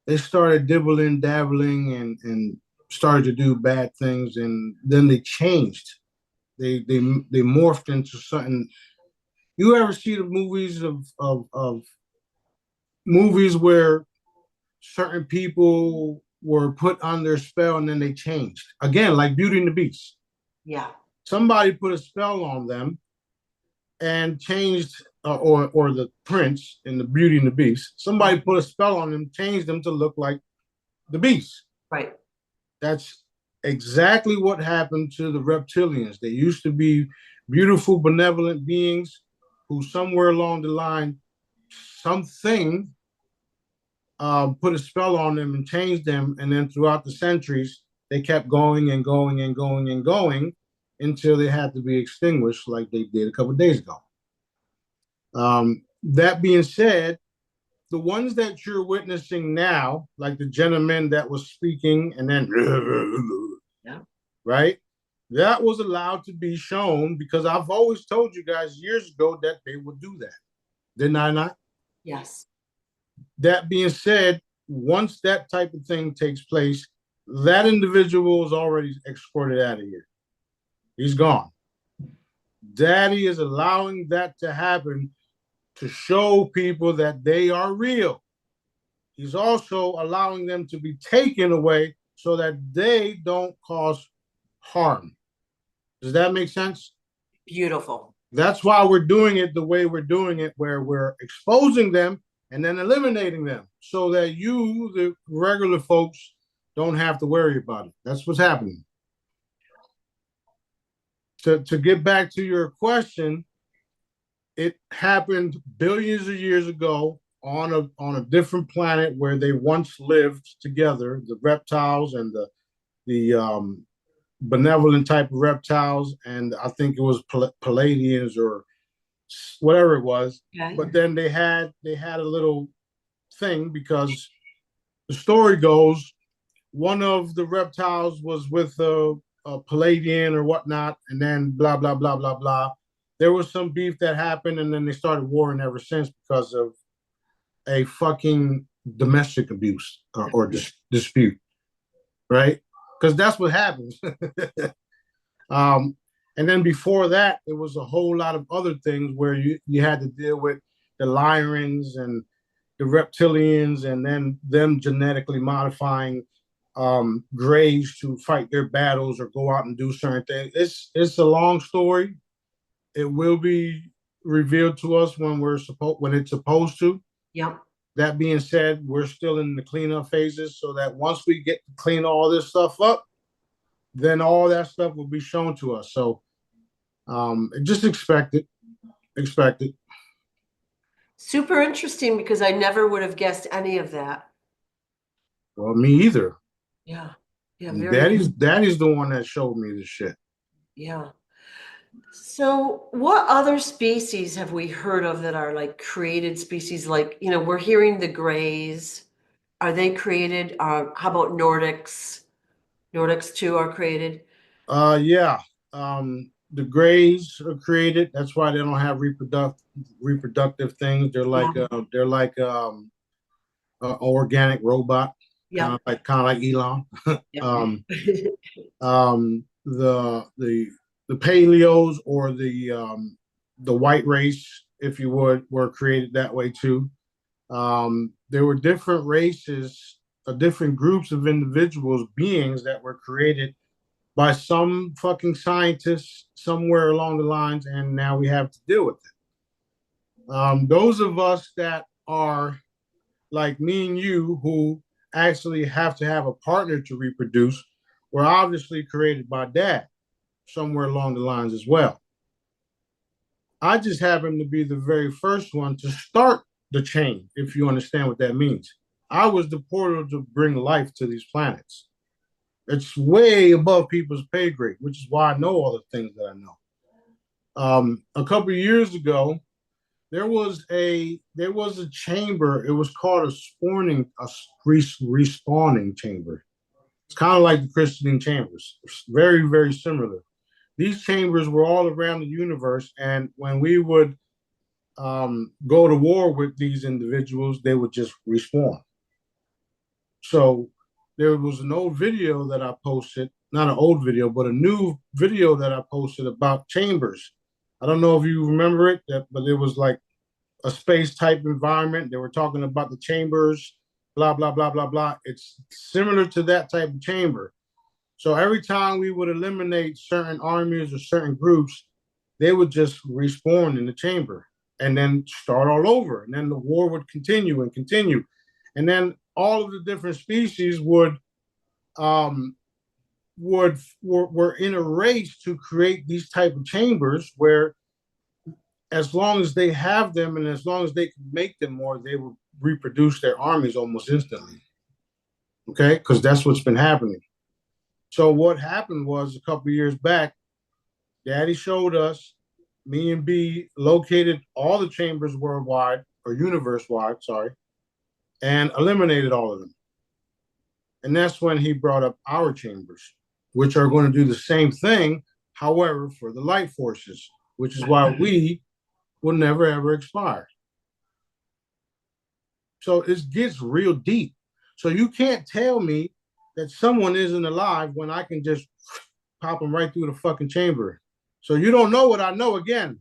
[SPEAKER 2] dibbling dabbling and started to do bad things, and then they changed. They morphed into something. You ever see the movies of movies where certain people were put under spell and then they changed again, like Beauty and the Beast?
[SPEAKER 1] Yeah.
[SPEAKER 2] Somebody put a spell on them and changed, or the prince in the Beauty and the Beast. Somebody put a spell on them, changed them to look like the Beast.
[SPEAKER 1] Right.
[SPEAKER 2] That's exactly what happened to the reptilians. They used to be beautiful, benevolent beings who, somewhere along the line, something put a spell on them and changed them. And then throughout the centuries, they kept going and going and going and going until they had to be extinguished, like they did a couple of days ago. That being said, the ones that you're witnessing now, like the gentleman that was speaking and then,
[SPEAKER 1] Yeah.
[SPEAKER 2] right? That was allowed to be shown because I've always told you guys years ago that they would do that. Didn't I not?
[SPEAKER 1] Yes.
[SPEAKER 2] That being said, once that type of thing takes place, that individual is already escorted out of here. He's gone. Daddy is allowing that to happen to show people that they are real. He's also allowing them to be taken away so that they don't cause harm. Does that make sense?
[SPEAKER 1] Beautiful.
[SPEAKER 2] That's why we're doing it the way we're doing it, where we're exposing them and then eliminating them so that you, the regular folks, don't have to worry about it. That's what's happening. To get back to your question, it happened billions of years ago on a different planet where they once lived together, the reptiles and the benevolent type of reptiles, and I think it was Palladians or whatever it was.
[SPEAKER 1] Okay.
[SPEAKER 2] But then they had a little thing because the story goes one of the reptiles was with a Palladian or whatnot, and then blah blah blah blah blah. There was some beef that happened, and then they started warring ever since because of a fucking domestic abuse or dispute, right? Because that's what happens. And then before that, there was a whole lot of other things where you had to deal with the Lyrans and the Reptilians, and then them genetically modifying Greys to fight their battles or go out and do certain things. It's a long story. It will be revealed to us when it's supposed to.
[SPEAKER 1] Yep.
[SPEAKER 2] That being said, we're still in the cleanup phases, so that once we get to clean all this stuff up, then all that stuff will be shown to us. So just expect it. Expect it.
[SPEAKER 1] Super interesting because I never would have guessed any of that.
[SPEAKER 2] Well, me either.
[SPEAKER 1] Yeah. Yeah,
[SPEAKER 2] And
[SPEAKER 1] very.
[SPEAKER 2] Daddy's the one that showed me this shit.
[SPEAKER 1] Yeah. So what other species have we heard of that are like created species? Like, we're hearing the Greys. Are they created? How about Nordics? Nordics too are created.
[SPEAKER 2] Yeah. The Greys are created. That's why they don't have reproductive things. They're like
[SPEAKER 1] Yeah.
[SPEAKER 2] an organic robot,
[SPEAKER 1] Yeah.
[SPEAKER 2] kind of like Elon.
[SPEAKER 1] Yeah.
[SPEAKER 2] um, the Paleos, or the white race, if you would, were created that way too. There were different races, different groups of individuals, beings that were created by some fucking scientists somewhere along the lines, and now we have to deal with it. Those of us that are like me and you, who actually have to have a partner to reproduce, were obviously created by dad somewhere along the lines as well. I just happen to be the very first one to start the chain, if you understand what that means. I was the portal to bring life to these planets. It's way above people's pay grade, which is why I know all the things that I know. A couple of years ago, there was a chamber. It was called a respawning chamber. It's kind of like the crystalline chambers. It's very, very similar. These chambers were all around the universe, and when we would go to war with these individuals, they would just respawn. So there was an old video that I posted, not an old video, but a new video that I posted about chambers. I don't know if you remember it, but it was like a space type environment. They were talking about the chambers, blah, blah, blah, blah, blah. It's similar to that type of chamber. So every time we would eliminate certain armies or certain groups, they would just respawn in the chamber and then start all over. And then the war would continue and continue. And then all of the different species were in a race to create these type of chambers where, as long as they have them and as long as they can make them more, they will reproduce their armies almost instantly. Okay, because that's what's been happening. So what happened was, a couple of years back, Daddy showed us, me and B located all the chambers worldwide, or universe-wide, sorry, and eliminated all of them. And that's when he brought up our chambers, which are going to do the same thing, however, for the light forces, which is why we will never, ever expire. So it gets real deep. So you can't tell me that someone isn't alive when I can just pop them right through the fucking chamber. So you don't know what I know again.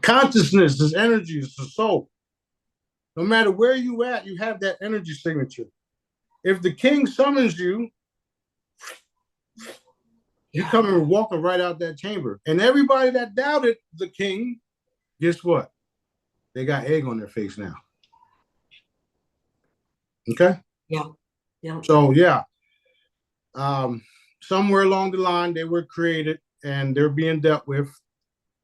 [SPEAKER 2] Consciousness is energy, is the soul. No matter where you at, you have that energy signature. If the king summons you, you come and walking right out that chamber. And everybody that doubted the king, guess what? They got egg on their face now. Okay?
[SPEAKER 1] Yeah. Yeah.
[SPEAKER 2] So yeah. Somewhere along the line, they were created and they're being dealt with.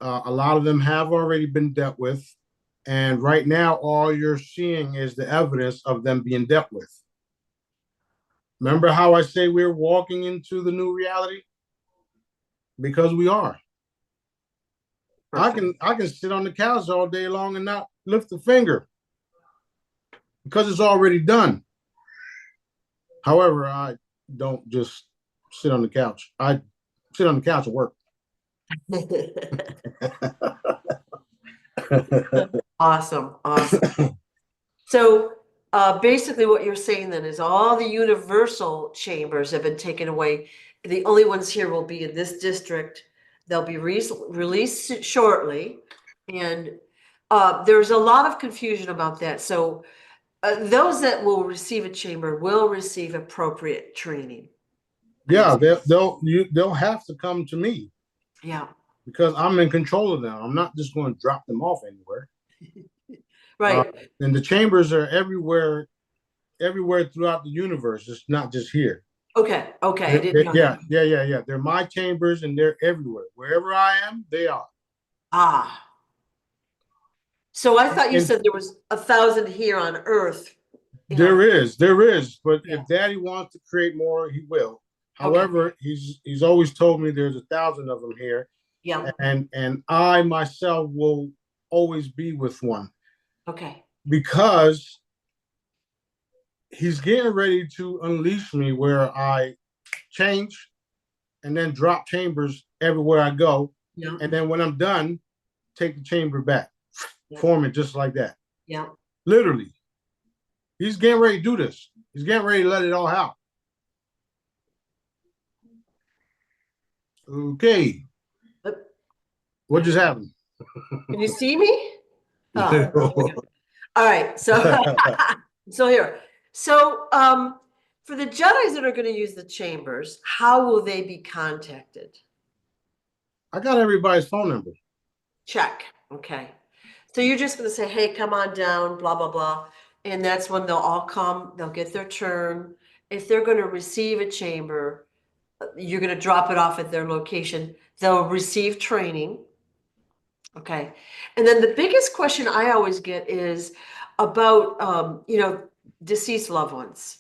[SPEAKER 2] A lot of them have already been dealt with. And right now, all you're seeing is the evidence of them being dealt with. Remember how I say we're walking into the new reality? Because we are. Perfect. I can sit on the couch all day long and not lift a finger because it's already done. However, I don't just sit on the couch. I sit on the couch and work.
[SPEAKER 1] Awesome. So basically what you're saying then is all the universal chambers have been taken away. The only ones here will be in this district. They'll be released shortly. And there's a lot of confusion about that. So those that will receive a chamber will receive appropriate training.
[SPEAKER 2] Yeah, they'll have to come to me.
[SPEAKER 1] Yeah.
[SPEAKER 2] because I'm in control of them. I'm not just going to drop them off anywhere.
[SPEAKER 1] Right.
[SPEAKER 2] And the chambers are everywhere throughout the universe. It's not just here.
[SPEAKER 1] Okay. Okay. I didn't know
[SPEAKER 2] Yeah,
[SPEAKER 1] that.
[SPEAKER 2] yeah. They're my chambers, and they're everywhere. Wherever I am, they are.
[SPEAKER 1] Ah. So I thought you
[SPEAKER 2] And
[SPEAKER 1] said there was 1,000 here on Earth.
[SPEAKER 2] there is. But
[SPEAKER 1] Yeah.
[SPEAKER 2] if Daddy wants to create more, he will.
[SPEAKER 1] Okay.
[SPEAKER 2] However, he's always told me there's 1,000 of them here.
[SPEAKER 1] Yeah.
[SPEAKER 2] And I myself will always be with one.
[SPEAKER 1] Okay.
[SPEAKER 2] Because he's getting ready to unleash me where I change and then drop chambers everywhere I go.
[SPEAKER 1] Yeah.
[SPEAKER 2] And then when I'm done, take the chamber back, form it just like that.
[SPEAKER 1] Yeah.
[SPEAKER 2] Literally. He's getting ready to do this. He's getting ready to let it all out. Okay. What just happened?
[SPEAKER 1] Can you see me? Oh, all right. So, so here. So, for the Jedis that are going to use the chambers, how will they be contacted?
[SPEAKER 2] I got everybody's phone number.
[SPEAKER 1] Check. Okay. So you're just going to say, hey, come on down, blah, blah, blah. And that's when they'll all come, they'll get their turn. If they're going to receive a chamber, you're going to drop it off at their location. They'll receive training. Okay. And then the biggest question I always get is about, deceased loved ones.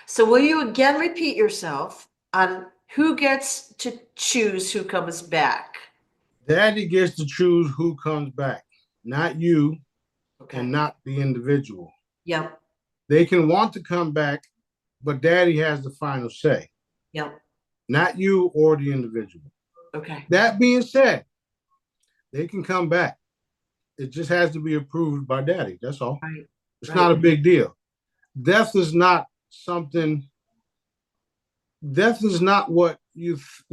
[SPEAKER 1] So will you again repeat yourself on who gets to choose who comes back?
[SPEAKER 2] Daddy gets to choose who comes back, not you,
[SPEAKER 1] Okay.
[SPEAKER 2] and not the individual.
[SPEAKER 1] Yep.
[SPEAKER 2] They can want to come back, but Daddy has the final say.
[SPEAKER 1] Yep.
[SPEAKER 2] Not you or the individual.
[SPEAKER 1] Okay.
[SPEAKER 2] That being said, they can come back. It just has to be approved by Daddy. That's all.
[SPEAKER 1] Right.
[SPEAKER 2] It's not a big deal. Death is not something. Death is not what it's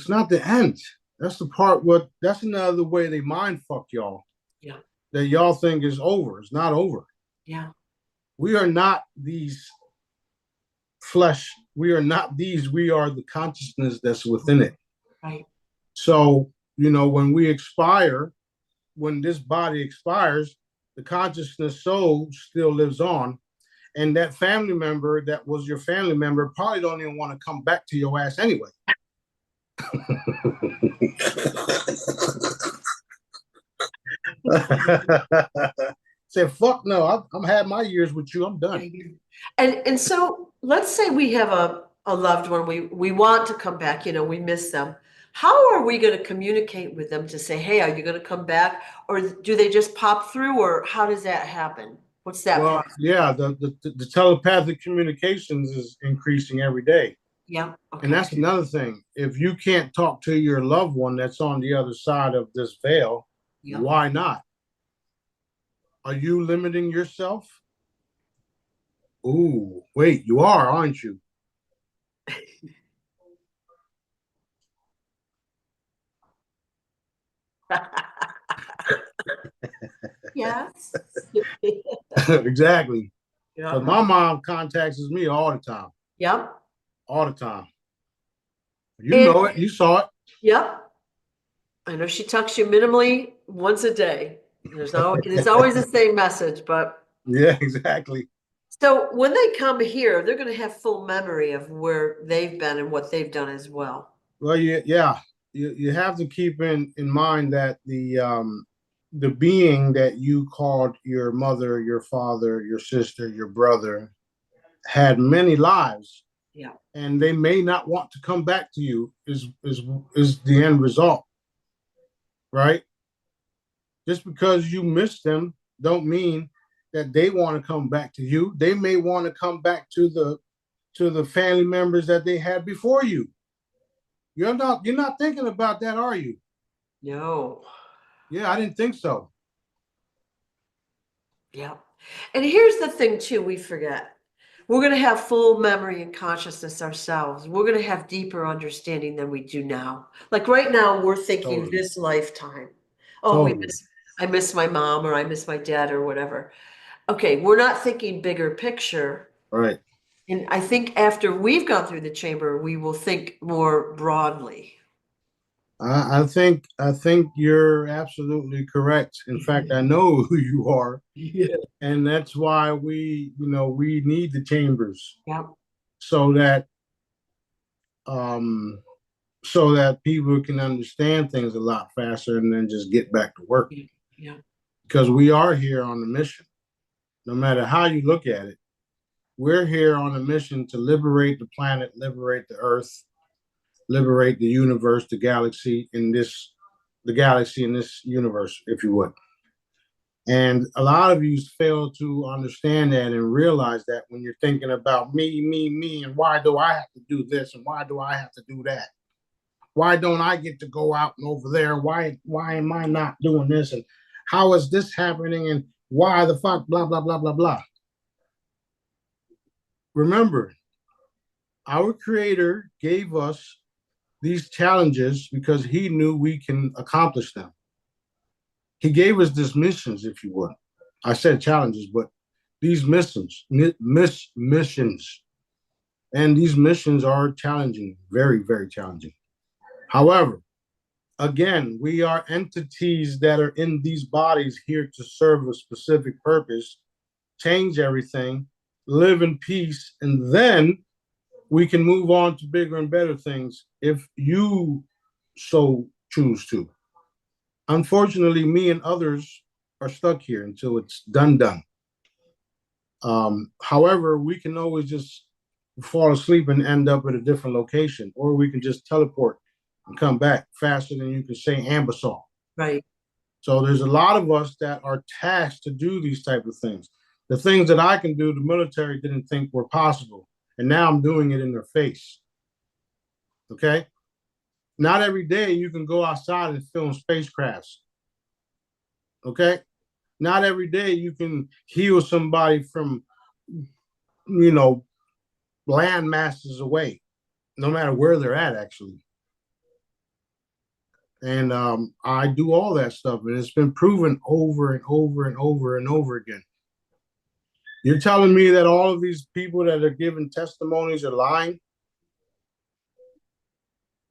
[SPEAKER 2] not the end. That's the part. That's another way they mind fuck y'all.
[SPEAKER 1] Yeah.
[SPEAKER 2] That y'all think is over. It's not over.
[SPEAKER 1] Yeah.
[SPEAKER 2] We are not these flesh. We are not these. We are the consciousness that's within it.
[SPEAKER 1] Right.
[SPEAKER 2] So, when we expire, when this body expires, the consciousness soul still lives on. And that family member that was your family member probably don't even want to come back to your ass anyway. Say, fuck no, I'm had my years with you. I'm done.
[SPEAKER 1] And so let's say we have a loved one, we want to come back, we miss them. How are we going to communicate with them to say, hey, are you going to come back? Or do they just pop through, or how does that happen? What's that process?
[SPEAKER 2] Yeah, the telepathic communications is increasing every day.
[SPEAKER 1] Yeah. Okay.
[SPEAKER 2] And that's another thing. If you can't talk to your loved one that's on the other side of this veil, why not? Are you limiting yourself? Ooh, wait, you are, aren't you?
[SPEAKER 1] Yes.
[SPEAKER 2] Exactly.
[SPEAKER 1] Yeah.
[SPEAKER 2] But my mom contacts me all the time.
[SPEAKER 1] Yep.
[SPEAKER 2] All the time. You know it. You saw it.
[SPEAKER 1] Yep. I know she talks you minimally once a day. There's always the same message, but
[SPEAKER 2] yeah, exactly.
[SPEAKER 1] So when they come here, they're going to have full memory of where they've been and what they've done as well.
[SPEAKER 2] Well, you have to keep in mind that the being that you called your mother, your father, your sister, your brother had many lives.
[SPEAKER 1] Yeah.
[SPEAKER 2] And they may not want to come back to you is the end result. Right? Just because you miss them don't mean that they want to come back to you. They may want to come back to the family members that they had before you. You're not thinking about that, are you?
[SPEAKER 1] No.
[SPEAKER 2] Yeah, I didn't think so.
[SPEAKER 1] Yeah. And here's the thing too, we forget. We're going to have full memory and consciousness ourselves. We're going to have deeper understanding than we do now. Like right now, we're thinking this lifetime. Oh, I miss my mom, or I miss my dad, or whatever. Okay, we're not thinking bigger picture.
[SPEAKER 2] Right.
[SPEAKER 1] And I think after we've gone through the chamber, we will think more broadly.
[SPEAKER 2] I think you're absolutely correct. In fact, I know who you are,
[SPEAKER 1] Yeah.
[SPEAKER 2] and that's why we need the chambers
[SPEAKER 1] Yeah.
[SPEAKER 2] so that um people can understand things a lot faster and then just get back to work.
[SPEAKER 1] Yeah.
[SPEAKER 2] Because we are here on a mission, no matter how you look at it. We're here on a mission to liberate the planet, liberate the Earth, liberate the universe, the galaxy in this universe, if you would. And a lot of you fail to understand that and realize that when you're thinking about me, and why do I have to do this and why do I have to do that? Why don't I get to go out and over there? Why am I not doing this? And how is this happening? And why the fuck, blah, blah, blah, blah, blah. Remember, our creator gave us these challenges because he knew we can accomplish them. He gave us these missions, if you would. I said challenges, but these missions. And these missions are challenging, very, very challenging. However, again, we are entities that are in these bodies here to serve a specific purpose, change everything, live in peace, and then we can move on to bigger and better things if you so choose to. Unfortunately, me and others are stuck here until it's done. However, we can always just fall asleep and end up at a different location, or we can just teleport and come back faster than you can say ambassador.
[SPEAKER 1] Right.
[SPEAKER 2] So there's a lot of us that are tasked to do these type of things. The things that I can do, the military didn't think were possible, and now I'm doing it in their face. Okay? Not every day you can go outside and film spacecrafts. Okay? Not every day you can heal somebody from, land masses away, no matter where they're at, actually. And I do all that stuff, and it's been proven over and over and over and over again. You're telling me that all of these people that are giving testimonies are lying?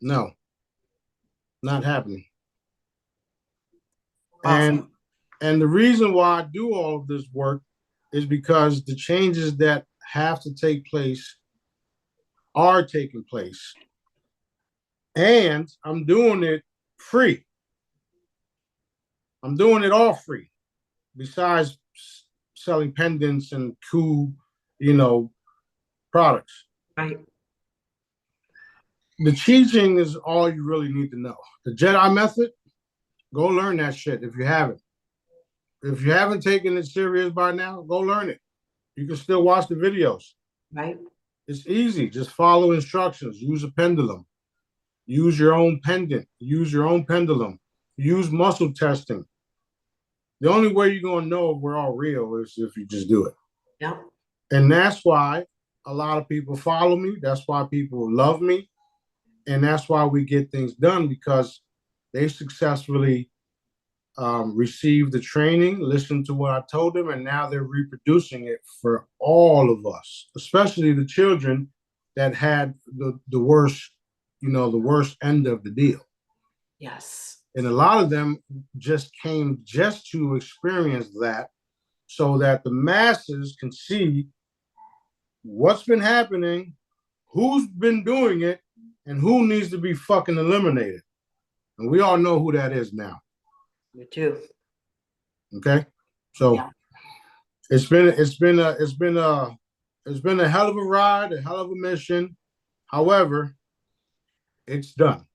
[SPEAKER 2] No, not happening.
[SPEAKER 1] Awesome.
[SPEAKER 2] And the reason why I do all of this work is because the changes that have to take place are taking place. And I'm doing it free. I'm doing it all free, besides selling pendants and cool, products.
[SPEAKER 1] Right.
[SPEAKER 2] The teaching is all you really need to know. The Jedi method, go learn that shit if you haven't. If you haven't taken it serious by now, go learn it. You can still watch the videos.
[SPEAKER 1] Right.
[SPEAKER 2] It's easy. Just follow instructions. Use a pendulum. Use your own pendant. Use your own pendulum. Use muscle testing. The only way you're going to know if we're all real is if you just do it.
[SPEAKER 1] Yeah.
[SPEAKER 2] And that's why a lot of people follow me. That's why people love me. And that's why we get things done, because they successfully received the training, listened to what I told them, and now they're reproducing it for all of us, especially the children that had the worst, the worst end of the deal.
[SPEAKER 1] Yes.
[SPEAKER 2] And a lot of them just came just to experience that, so that the masses can see what's been happening, who's been doing it, and who needs to be fucking eliminated. And we all know who that is now.
[SPEAKER 1] Me too.
[SPEAKER 2] Okay, so
[SPEAKER 1] Yeah.
[SPEAKER 2] it's been a hell of a ride, a hell of a mission. However, it's done.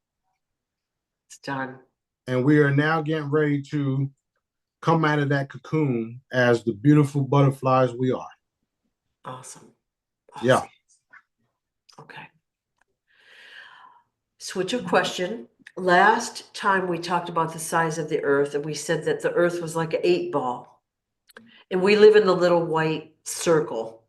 [SPEAKER 1] It's done.
[SPEAKER 2] And we are now getting ready to come out of that cocoon as the beautiful butterflies we are.
[SPEAKER 1] Awesome.
[SPEAKER 2] Yeah.
[SPEAKER 1] Okay. Switch of question. Last time we talked about the size of the earth, and we said that the earth was like an 8-ball. And we live in the little white circle.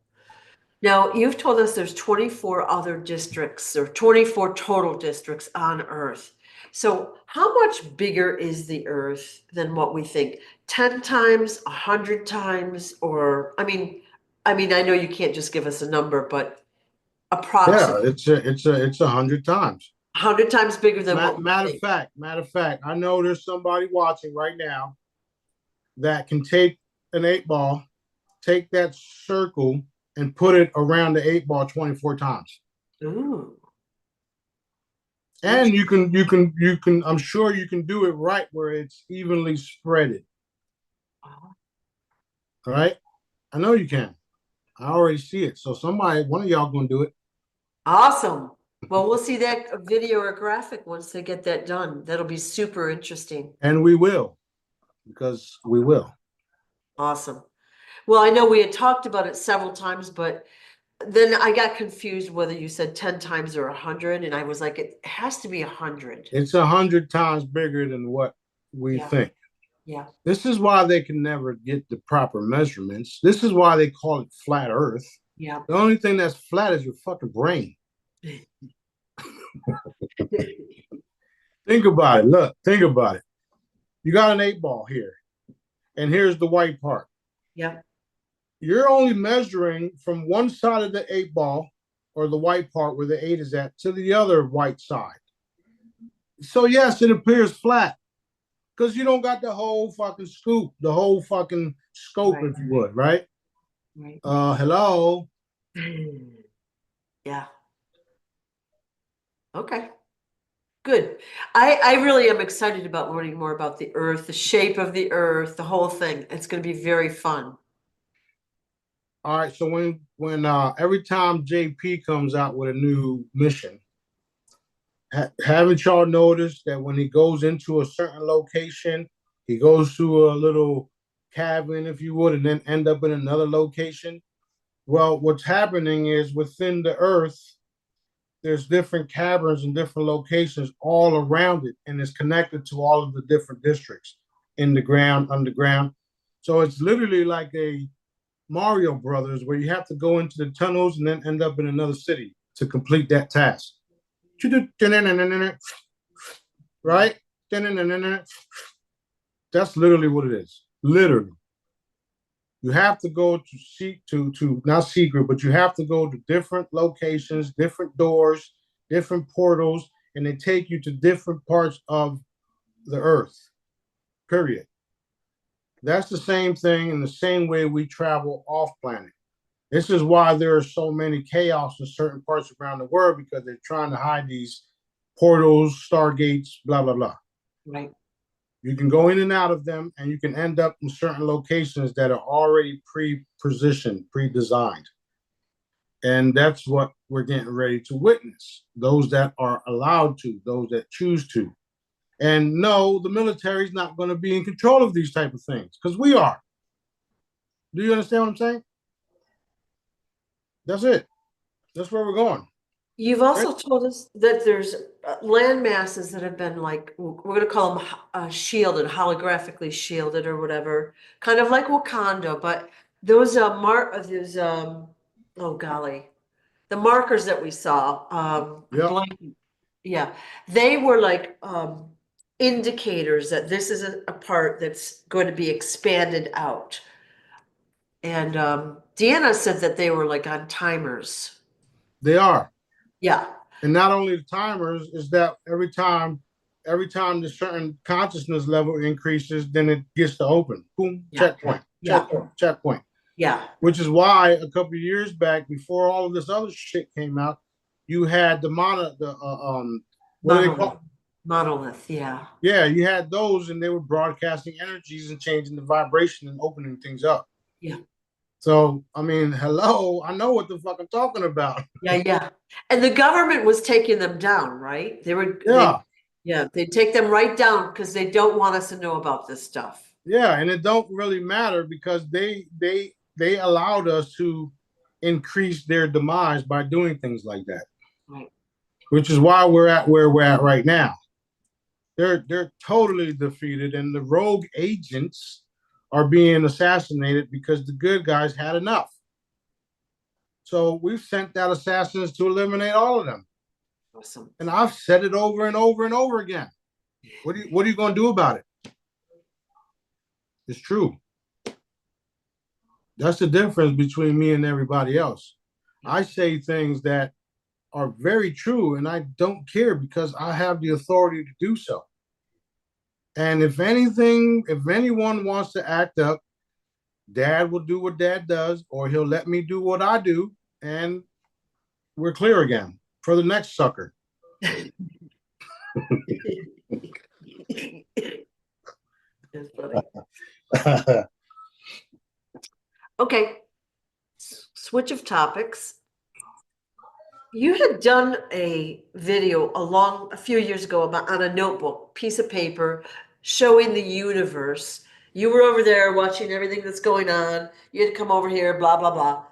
[SPEAKER 1] Now, you've told us there's 24 other districts, or 24 total districts on Earth. So how much bigger is the Earth than what we think? 10 times, 100 times, or I mean, I know you can't just give us a number, but
[SPEAKER 2] Yeah,
[SPEAKER 1] approximately
[SPEAKER 2] it's 100 times.
[SPEAKER 1] 100 times bigger than what we
[SPEAKER 2] Matter
[SPEAKER 1] think.
[SPEAKER 2] of fact, I know there's somebody watching right now that can take an 8 ball, take that circle, and put it around the 8 ball 24 times.
[SPEAKER 1] Ooh.
[SPEAKER 2] And I'm sure you can do it right where it's evenly spreaded. All right. I know you can. I already see it. So one of y'all gonna do it.
[SPEAKER 1] Awesome. Well, we'll see that video or graphic once they get that done. That'll be super interesting.
[SPEAKER 2] And we will, because we will.
[SPEAKER 1] Awesome. Well, I know we had talked about it several times, but then I got confused whether you said 10 times or 100, and I was like, it has to be 100.
[SPEAKER 2] It's 100 times bigger than what we think.
[SPEAKER 1] Yeah.
[SPEAKER 2] This is why they can never get the proper measurements. This is why they call it flat Earth.
[SPEAKER 1] Yeah.
[SPEAKER 2] The only thing that's flat is your fucking brain. Think about it. Look, think about it. You got an 8 ball here, and here's the white part.
[SPEAKER 1] Yeah.
[SPEAKER 2] You're only measuring from one side of the 8 ball, or the white part where the 8 is at, to the other white side. So yes, it appears flat because you don't got the whole fucking scoop, the whole fucking scope, right, if you would, right?
[SPEAKER 1] Right.
[SPEAKER 2] Hello.
[SPEAKER 1] Yeah. Okay. Good. I really am excited about learning more about the Earth, the shape of the Earth, the whole thing. It's going to be very fun.
[SPEAKER 2] All right. So when every time JP comes out with a new mission, haven't y'all noticed that when he goes into a certain location, he goes to a little cabin, if you would, and then end up in another location? Well, what's happening is within the Earth, there's different caverns and different locations all around it, and it's connected to all of the different districts in the ground, underground. So it's literally like a Mario Brothers where you have to go into the tunnels and then end up in another city to complete that task. Right? That's literally what it is. Literally. You have to go to not secret, but you have to go to different locations, different doors, different portals, and they take you to different parts of the Earth. Period. That's the same thing in the same way we travel off planet. This is why there are so many chaos in certain parts around the world, because they're trying to hide these portals, stargates, blah, blah, blah.
[SPEAKER 1] Right.
[SPEAKER 2] You can go in and out of them, and you can end up in certain locations that are already pre-positioned, pre-designed. And that's what we're getting ready to witness. Those that are allowed to, those that choose to. And no, the military is not going to be in control of these type of things, because we are. Do you understand what I'm saying? That's it. That's where we're going.
[SPEAKER 1] You've also told us that there's land masses that have been like, we're going to call them shielded, holographically shielded or whatever, kind of like Wakanda, but those oh golly, the markers that we saw, yeah, they were like indicators that this is a part that's going to be expanded out. And Deanna said that they were like on timers.
[SPEAKER 2] They are.
[SPEAKER 1] Yeah.
[SPEAKER 2] And not only the timers, is that every time the certain consciousness level increases, then it gets to open. Boom, checkpoint, checkpoint, checkpoint.
[SPEAKER 1] Yeah.
[SPEAKER 2] Which is why a couple of years back, before all of this other shit came out, you had the what do they call?
[SPEAKER 1] Monolith, yeah.
[SPEAKER 2] Yeah, you had those, and they were broadcasting energies and changing the vibration and opening things up.
[SPEAKER 1] Yeah.
[SPEAKER 2] So, I mean, hello, I know what the fuck I'm talking about.
[SPEAKER 1] Yeah. And the government was taking them down, right? They take them right down because they don't want us to know about this stuff.
[SPEAKER 2] Yeah, and it don't really matter because they allowed us to increase their demise by doing things like that.
[SPEAKER 1] Right.
[SPEAKER 2] Which is why we're at where we're at right now. They're totally defeated, and the rogue agents are being assassinated because the good guys had enough. So we've sent out assassins to eliminate all of them.
[SPEAKER 1] Awesome.
[SPEAKER 2] And I've said it over and over and over again. What are you going to do about it? It's true. That's the difference between me and everybody else. I say things that are very true, and I don't care because I have the authority to do so. And if anything, if anyone wants to act up, dad will do what dad does, or he'll let me do what I do, and we're clear again for the next sucker.
[SPEAKER 1] That's funny. Okay, switch of topics. You had done a video a few years ago about on a notebook, piece of paper, showing the universe. You were over there watching everything that's going on. You had to come over here, blah, blah, blah.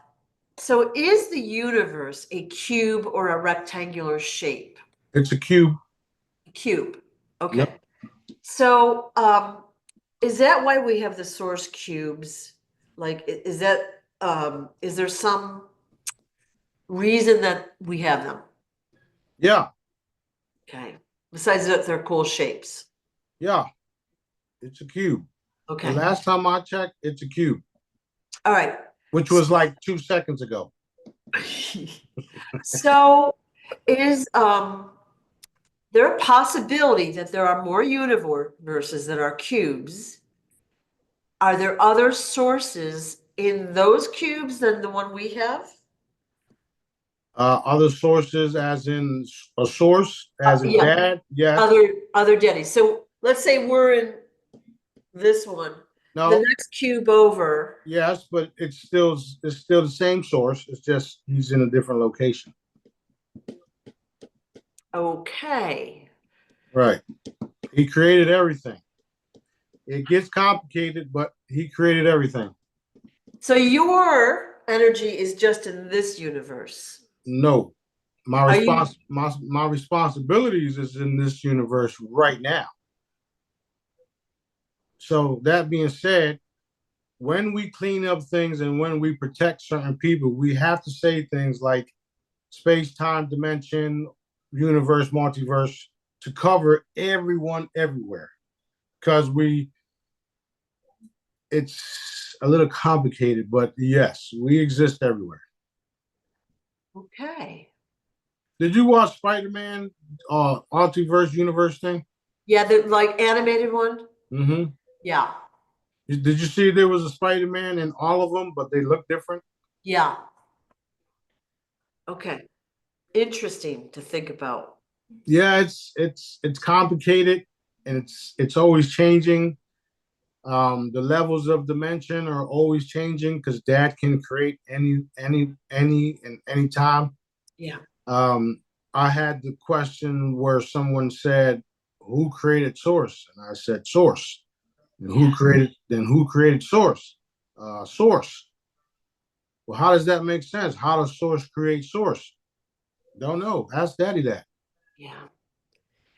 [SPEAKER 1] So is the universe a cube or a rectangular shape?
[SPEAKER 2] It's a cube.
[SPEAKER 1] Cube. Okay.
[SPEAKER 2] Yep.
[SPEAKER 1] So is that why we have the source cubes? Like, is there some reason that we have them?
[SPEAKER 2] Yeah.
[SPEAKER 1] Okay. Besides that, they're cool shapes.
[SPEAKER 2] Yeah. It's a cube.
[SPEAKER 1] Okay.
[SPEAKER 2] The last time I checked, it's a cube.
[SPEAKER 1] All right.
[SPEAKER 2] Which was like 2 seconds ago.
[SPEAKER 1] So is there a possibility that there are more universes that are cubes? Are there other sources in those cubes than the one we have?
[SPEAKER 2] Other sources, as in a source, as in
[SPEAKER 1] Yeah.
[SPEAKER 2] dad, yes.
[SPEAKER 1] Other daddies. So let's say we're in this one.
[SPEAKER 2] No.
[SPEAKER 1] The next cube over.
[SPEAKER 2] Yes, but it's still the same source. It's just he's in a different location.
[SPEAKER 1] Okay.
[SPEAKER 2] Right. He created everything. It gets complicated, but he created everything.
[SPEAKER 1] So your energy is just in this universe.
[SPEAKER 2] No. My responsibilities is in this universe right now. So that being said, when we clean up things and when we protect certain people, we have to say things like space, time, dimension, universe, multiverse, to cover everyone everywhere. Because it's a little complicated, but yes, we exist everywhere.
[SPEAKER 1] Okay.
[SPEAKER 2] Did you watch Spider-Man, Multiverse universe thing?
[SPEAKER 1] Yeah, the like animated one.
[SPEAKER 2] Mm-hmm.
[SPEAKER 1] Yeah.
[SPEAKER 2] Did you see there was a Spider-Man in all of them, but they look different?
[SPEAKER 1] Yeah. Okay. Interesting to think about.
[SPEAKER 2] Yeah, it's complicated, and it's always changing. The levels of dimension are always changing because dad can create any and any time.
[SPEAKER 1] Yeah.
[SPEAKER 2] I had the question where someone said, "Who created Source?" And I said, "Source." And who created Source? Source. Well, how does that make sense? How does Source create Source? Don't know. Ask Daddy that.
[SPEAKER 1] Yeah.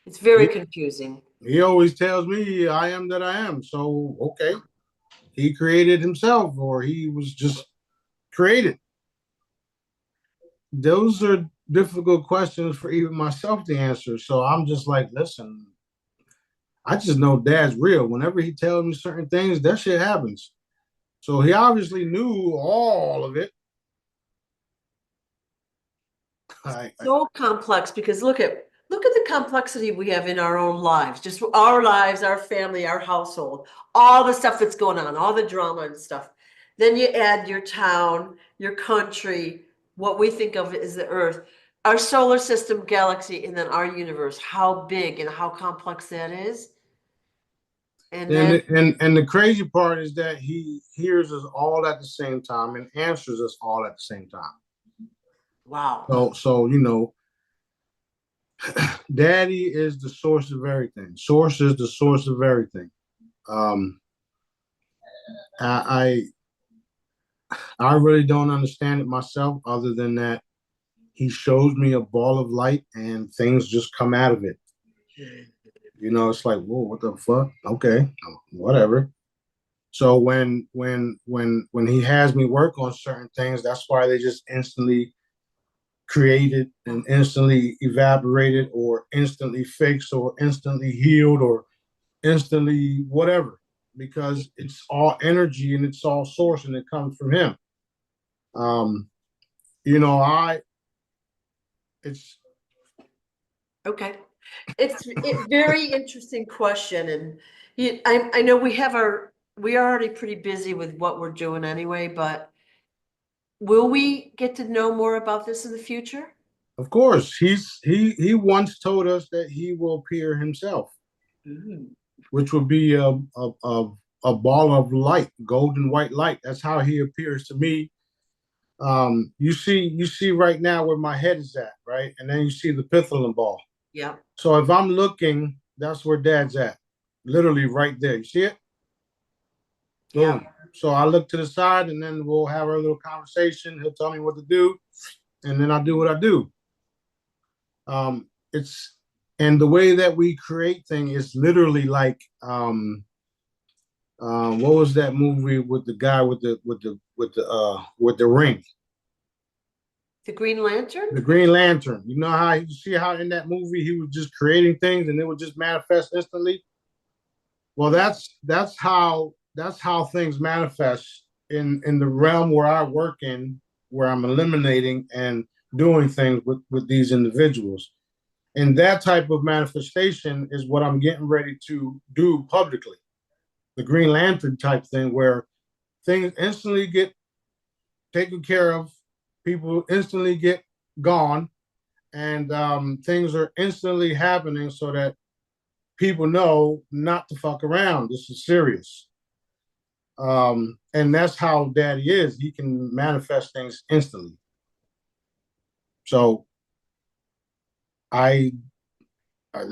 [SPEAKER 1] It's very confusing.
[SPEAKER 2] He always tells me I am that I am. So, okay. He created himself or he was just created. Those are difficult questions for even myself to answer. So I'm just like, listen, I just know dad's real. Whenever he tells me certain things, that shit happens. So he obviously knew all of it.
[SPEAKER 1] So complex because look at the complexity we have in our own lives, just our lives, our family, our household, all the stuff that's going on, all the drama and stuff. Then you add your town, your country, what we think of as the earth, our solar system, galaxy, and then our universe, how big and how complex that is.
[SPEAKER 2] And the crazy part is that he hears us all at the same time and answers us all at the same time.
[SPEAKER 1] Wow.
[SPEAKER 2] So you know, Daddy is the source of everything. Source is the source of everything. I really don't understand it myself, other than that he shows me a ball of light and things just come out of it. You know, it's like, whoa, what the fuck? Okay, whatever. So when he has me work on certain things, that's why they just instantly created and instantly evaporated or instantly fixed or instantly healed or instantly whatever, because it's all energy and it's all source and it comes from him. You know, it's
[SPEAKER 1] Okay. It's a very interesting question, and I know we are already pretty busy with what we're doing anyway, but will we get to know more about this in the future?
[SPEAKER 2] of course he once told us that he will appear himself,
[SPEAKER 1] Mhm.
[SPEAKER 2] which will be a ball of light, golden white light. That's how he appears to me. You see right now where my head is at, right? And then you see the pithalin ball.
[SPEAKER 1] Yeah.
[SPEAKER 2] So if I'm looking, that's where Dad's at. Literally right there. You see it?
[SPEAKER 1] Yeah.
[SPEAKER 2] Boom. So I look to the side and then we'll have our little conversation. He'll tell me what to do, and then I do what I do. It's and the way that we create things is literally like what was that movie with the guy with the ring?
[SPEAKER 1] The Green Lantern?
[SPEAKER 2] The Green Lantern. You know how you see how in that movie he was just creating things and it would just manifest instantly? Well, that's how things manifest in the realm where I work in, where I'm eliminating and doing things with these individuals. And that type of manifestation is what I'm getting ready to do publicly. The Green Lantern type thing where things instantly get taken care of, people instantly get gone, and things are instantly happening so that people know not to fuck around. This is serious. And that's how Daddy is. He can manifest things instantly. So I I,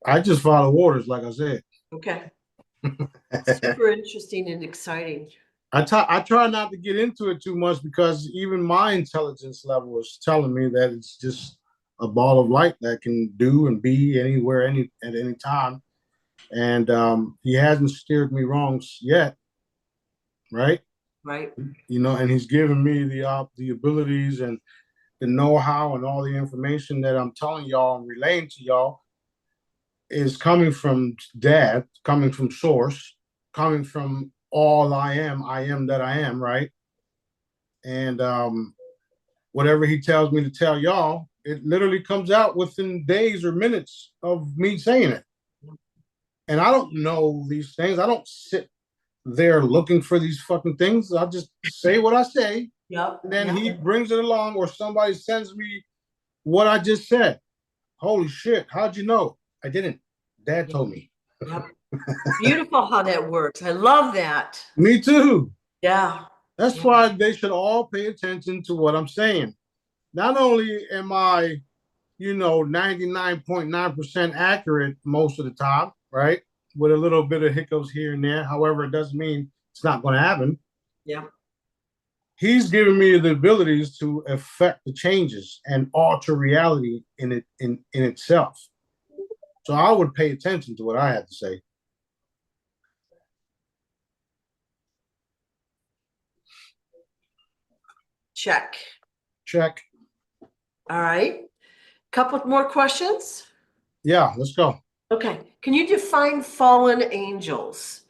[SPEAKER 2] I just follow orders, like I said.
[SPEAKER 1] Okay. Super interesting and exciting.
[SPEAKER 2] I try not to get into it too much because even my intelligence level is telling me that it's just a ball of light that can do and be anywhere, at any time. And he hasn't steered me wrong yet, right?
[SPEAKER 1] Right.
[SPEAKER 2] And he's given me the abilities and the know-how and all the information that I'm telling y'all and relaying to y'all is coming from Dad, coming from source, coming from all I am that I am, right? And whatever he tells me to tell y'all, it literally comes out within days or minutes of me saying it. And I don't know these things. I don't sit there looking for these fucking things. I just say what I say.
[SPEAKER 1] Yep.
[SPEAKER 2] And then
[SPEAKER 1] Yep.
[SPEAKER 2] he brings it along, or somebody sends me what I just said. Holy shit, how'd you know? I didn't. Dad told me.
[SPEAKER 1] Yep. Beautiful how that works. I love that.
[SPEAKER 2] Me too.
[SPEAKER 1] Yeah.
[SPEAKER 2] That's why they should all pay attention to what I'm saying. Not only am I, 99.9% accurate most of the time, right? With a little bit of hiccups here and there. However, it doesn't mean it's not going to happen.
[SPEAKER 1] Yeah.
[SPEAKER 2] He's given me the abilities to affect the changes and alter reality in itself. So I would pay attention to what I had to say.
[SPEAKER 1] Check.
[SPEAKER 2] Check.
[SPEAKER 1] All right. Couple more questions.
[SPEAKER 2] Yeah, let's go.
[SPEAKER 1] Okay. Can you define fallen angels?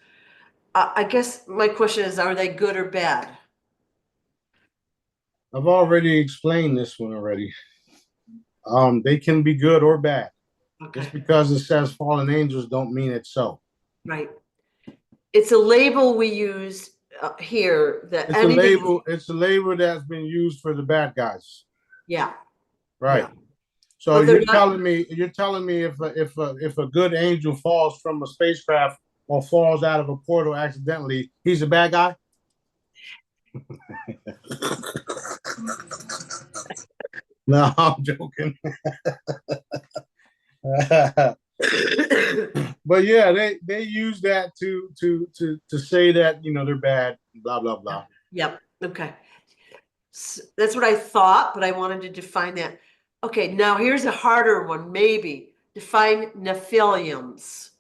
[SPEAKER 1] I guess my question is, are they good or bad?
[SPEAKER 2] I've already explained this one already. They can be good or bad.
[SPEAKER 1] Okay.
[SPEAKER 2] Just because it says fallen angels don't mean it's so.
[SPEAKER 1] Right. It's a label we use here that
[SPEAKER 2] It's a label. It's a label that's been used for the bad guys.
[SPEAKER 1] Yeah.
[SPEAKER 2] Right.
[SPEAKER 1] Yeah.
[SPEAKER 2] So
[SPEAKER 1] But
[SPEAKER 2] you're telling me if a good angel falls from a spacecraft or falls out of a portal accidentally, he's a bad guy? No, I'm joking. But yeah, they use that to say that they're bad, blah blah blah.
[SPEAKER 1] Yep. Okay. So that's what I thought, but I wanted to define that. Okay, now here's a harder one, maybe. Define Nephiliums.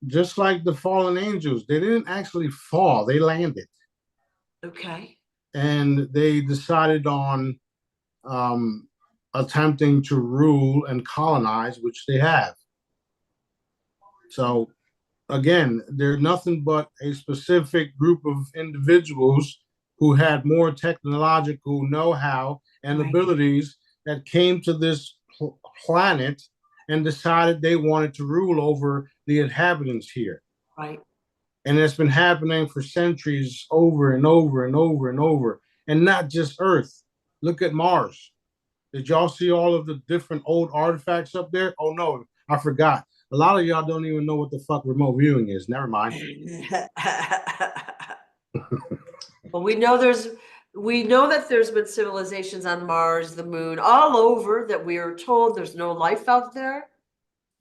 [SPEAKER 2] Just like the fallen angels, they didn't actually fall; they landed,
[SPEAKER 1] Okay.
[SPEAKER 2] and they decided on attempting to rule and colonize, which they have. So again, they're nothing but a specific group of individuals who had more technological know-how and
[SPEAKER 1] Right.
[SPEAKER 2] abilities that came to this planet and decided they wanted to rule over the inhabitants here.
[SPEAKER 1] Right.
[SPEAKER 2] And it's been happening for centuries over and over and over and over. And not just Earth. Look at Mars. Did y'all see all of the different old artifacts up there? Oh no, I forgot. A lot of y'all don't even know what the fuck remote viewing is. Never mind.
[SPEAKER 1] Well, we know that there's been civilizations on Mars, the moon, all over that we are told there's no life out there.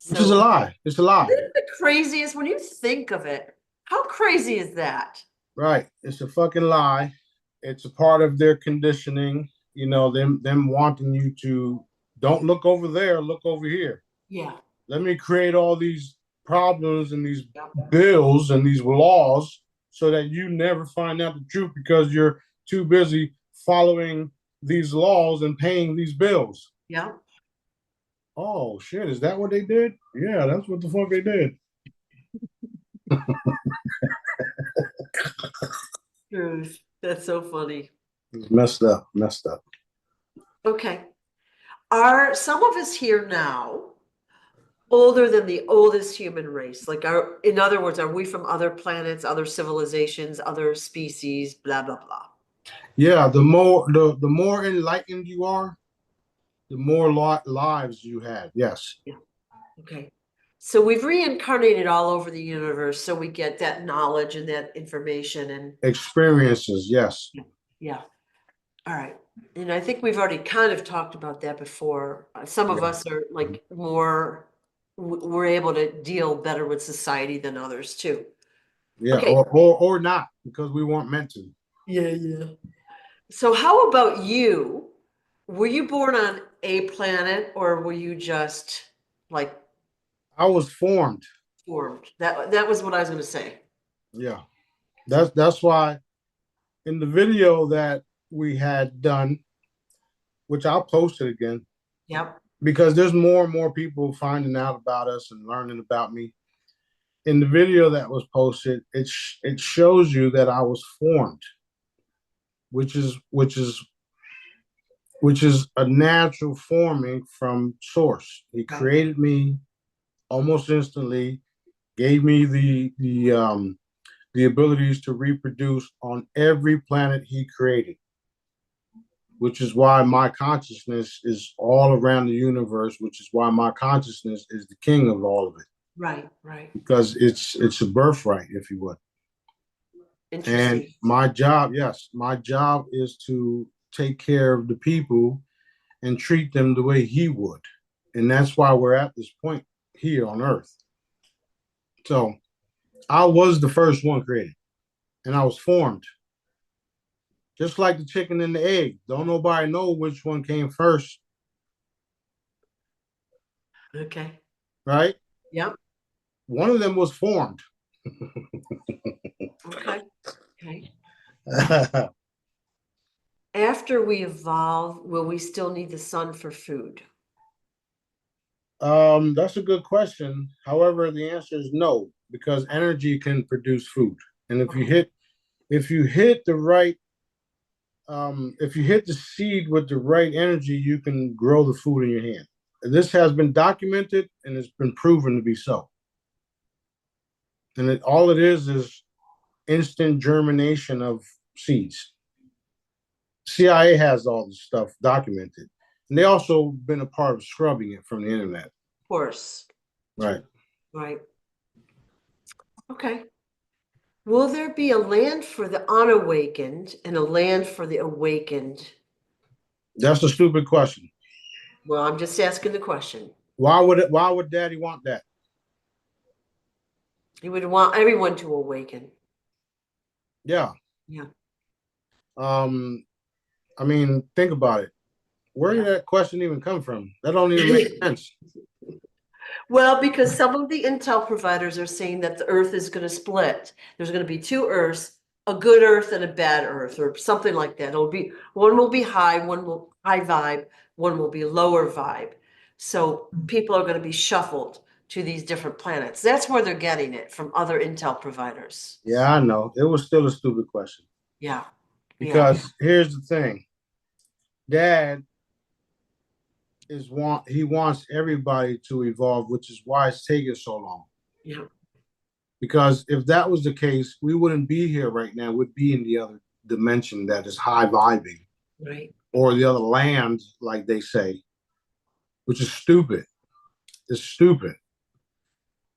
[SPEAKER 2] Which is a lie. It's a lie.
[SPEAKER 1] Isn't it the craziest when you think of it? How crazy is that?
[SPEAKER 2] Right. It's a fucking lie. It's a part of their conditioning, you know, them wanting you to don't look over there, look over here.
[SPEAKER 1] Yeah.
[SPEAKER 2] Let me create all these problems and these bills and these laws so that you never find out the truth because you're too busy following these laws and paying these bills.
[SPEAKER 1] Yeah.
[SPEAKER 2] Oh shit, is that what they did? Yeah, that's what the fuck they did.
[SPEAKER 1] That's so funny.
[SPEAKER 2] It's messed up.
[SPEAKER 1] Okay. Are some of us here now older than the oldest human race? Like, in other words, are we from other planets, other civilizations, other species, blah, blah, blah?
[SPEAKER 2] Yeah, the more enlightened you are, the more lives you have. Yes.
[SPEAKER 1] Yeah. Okay. So we've reincarnated all over the universe, so we get that knowledge and that information and
[SPEAKER 2] experiences. Yes.
[SPEAKER 1] Yeah. All right. And I think we've already kind of talked about that before. Some of us are like we're able to deal better with society than others too.
[SPEAKER 2] Yeah,
[SPEAKER 1] okay.
[SPEAKER 2] or not, because we weren't meant to.
[SPEAKER 1] Yeah. So how about you? Were you born on a planet or were you just like
[SPEAKER 2] I was formed.
[SPEAKER 1] That was what I was going to say.
[SPEAKER 2] Yeah. That's why in the video that we had done, which I'll post it again.
[SPEAKER 1] Yep.
[SPEAKER 2] Because there's more and more people finding out about us and learning about me. In the video that was posted, it shows you that I was formed, which is a natural forming from source. He created me almost instantly, gave me the abilities to reproduce on every planet he created, which is why my consciousness is all around the universe, which is why my consciousness is the king of all of it.
[SPEAKER 1] Right.
[SPEAKER 2] Because it's a birthright, if you would. And my job is to take care of the people and treat them the way he would. And that's why we're at this point here on Earth. So I was the first one created, and I was formed. Just like the chicken and the egg. Don't nobody know which one came first.
[SPEAKER 1] Okay.
[SPEAKER 2] Right?
[SPEAKER 1] Yep.
[SPEAKER 2] One of them was formed.
[SPEAKER 1] Okay. After we evolve, will we still need the sun for food?
[SPEAKER 2] That's a good question. However, the answer is no, because energy can produce food. And if you hit the right if you hit the seed with the right energy, you can grow the food in your hand. This has been documented and it's been proven to be so. And all it is instant germination of seeds. CIA has all this stuff documented. And they also been a part of scrubbing it from the internet.
[SPEAKER 1] Of course.
[SPEAKER 2] Right.
[SPEAKER 1] Okay. Will there be a land for the unawakened and a land for the awakened?
[SPEAKER 2] That's a stupid question.
[SPEAKER 1] Well, I'm just asking the question.
[SPEAKER 2] Why would Daddy want that?
[SPEAKER 1] He would want everyone to awaken.
[SPEAKER 2] Yeah.
[SPEAKER 1] Yeah.
[SPEAKER 2] I mean, think about it. Where did that question even come from? That don't even make sense.
[SPEAKER 1] Well, because some of the intel providers are saying that the Earth is going to split. There's going to be two Earths, a good Earth and a bad Earth, or something like that. One will be high, one will high vibe, one will be lower vibe. So people are going to be shuffled to these different planets. That's where they're getting it from other intel providers.
[SPEAKER 2] Yeah, I know. It was still a stupid question.
[SPEAKER 1] Yeah.
[SPEAKER 2] Because here's the thing. Dad he wants everybody to evolve, which is why it's taking so long.
[SPEAKER 1] Yeah.
[SPEAKER 2] Because if that was the case, we wouldn't be here right now. We'd be in the other dimension that is high vibing.
[SPEAKER 1] Right.
[SPEAKER 2] Or the other land, like they say, which is stupid. It's stupid.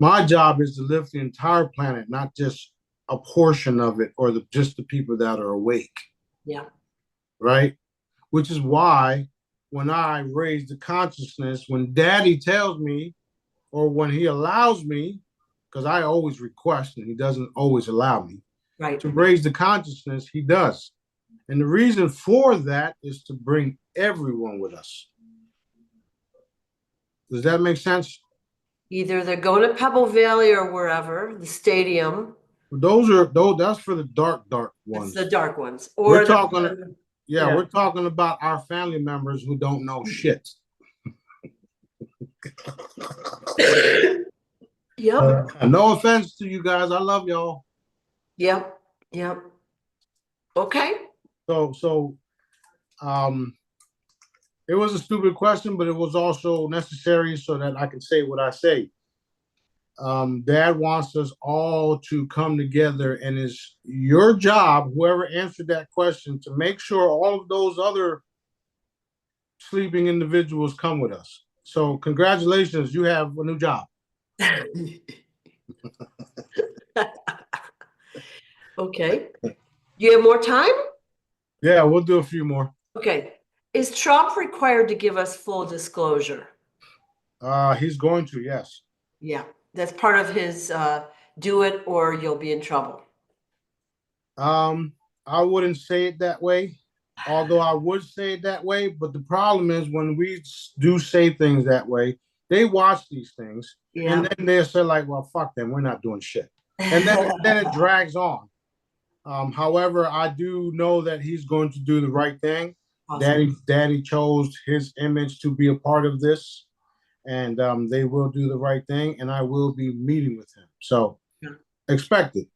[SPEAKER 2] My job is to lift the entire planet, not just a portion of it or just the people that are awake.
[SPEAKER 1] Yeah.
[SPEAKER 2] Right? Which is why when I raise the consciousness, when Daddy tells me, or when he allows me, because I always request and he doesn't always allow me to raise the consciousness, he does. And the reason for that is to bring everyone with us. Does that make sense?
[SPEAKER 1] Either they're going to Pebble Valley or wherever, the stadium.
[SPEAKER 2] That's for the dark ones.
[SPEAKER 1] It's the dark ones.
[SPEAKER 2] Or we're talking about our family members who don't know shit.
[SPEAKER 1] Yep.
[SPEAKER 2] No offense to you guys. I love y'all.
[SPEAKER 1] Yep. Okay.
[SPEAKER 2] So it was a stupid question, but it was also necessary so that I can say what I say. Dad wants us all to come together, and it's your job, whoever answered that question, to make sure all of those other sleeping individuals come with us. So congratulations, you have a new job.
[SPEAKER 1] Okay. You have more time?
[SPEAKER 2] Yeah, we'll do a few more.
[SPEAKER 1] Okay. Is Trump required to give us full disclosure?
[SPEAKER 2] He's going to, yes.
[SPEAKER 1] Yeah. That's part of his do it or you'll be in trouble.
[SPEAKER 2] I wouldn't say it that way, although I would say it that way. But the problem is when we do say things that way, they watch these things and then they'll say like, well, fuck them. We're not doing shit. And then it drags on. However, I do know that he's going to do the right thing. Awesome. Daddy chose his image to be a part of this, and they will do the right thing, and I will be meeting with him. So expect it.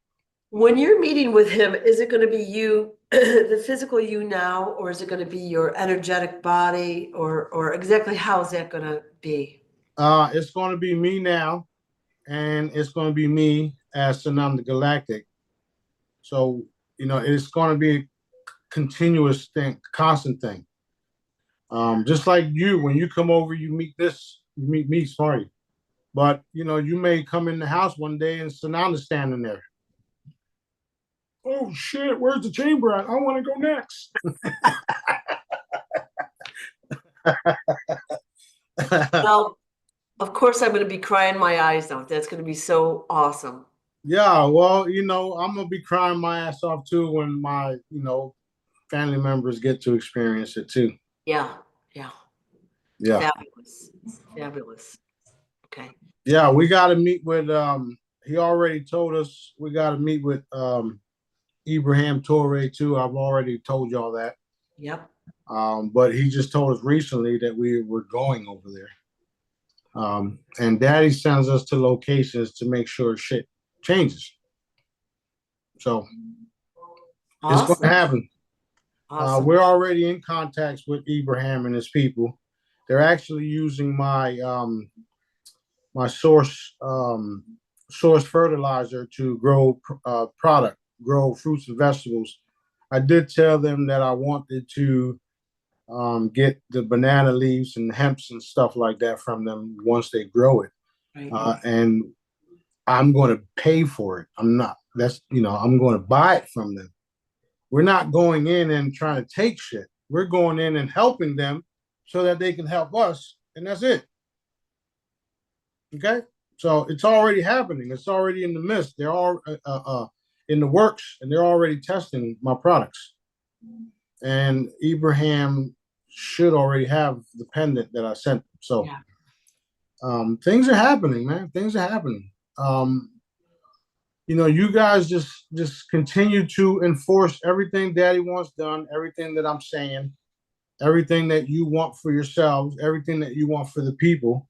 [SPEAKER 1] When you're meeting with him, is it going to be you, the physical you now, or is it going to be your energetic body, or exactly how is that going to be?
[SPEAKER 2] It's going to be me now, and it's going to be me as Sanam the Galactic. So, it's going to be a continuous thing, constant thing. Just like you, when you come over, you meet me, Smarty. But, you may come in the house one day and Sanam is standing there. Oh, shit, where's the chamber at? I want to go next.
[SPEAKER 1] Well, of course, I'm going to be crying my eyes out. That's going to be so awesome.
[SPEAKER 2] Yeah, well, I'm going to be crying my ass off too when my, family members get to experience it too.
[SPEAKER 1] Yeah. Fabulous. Okay.
[SPEAKER 2] Yeah, we got to meet with, he already told us we got to meet with Ibrahim Torre too. I've already told y'all that.
[SPEAKER 1] Yep.
[SPEAKER 2] But he just told us recently that we were going over there. And Daddy sends us to locations to make sure shit changes. So awesome. It's going to happen. Awesome. We're already in contact with Ibrahim and his people. They're actually using my my source fertilizer to grow grow fruits and vegetables. I did tell them that I wanted to get the banana leaves and hemps and stuff like that from them once they grow it. Right. And I'm going to pay for it. I'm going to buy it from them. We're not going in and trying to take shit. We're going in and helping them so that they can help us. And that's it. Okay? So it's already happening. It's already in the midst. They're all in the works, and they're already testing my products. And Ibrahim should already have the pendant that I sent them. So things are happening, man. Things are happening. You guys just continue to enforce everything Daddy wants done, everything that I'm saying, everything that you want for yourselves, everything that you want for the people,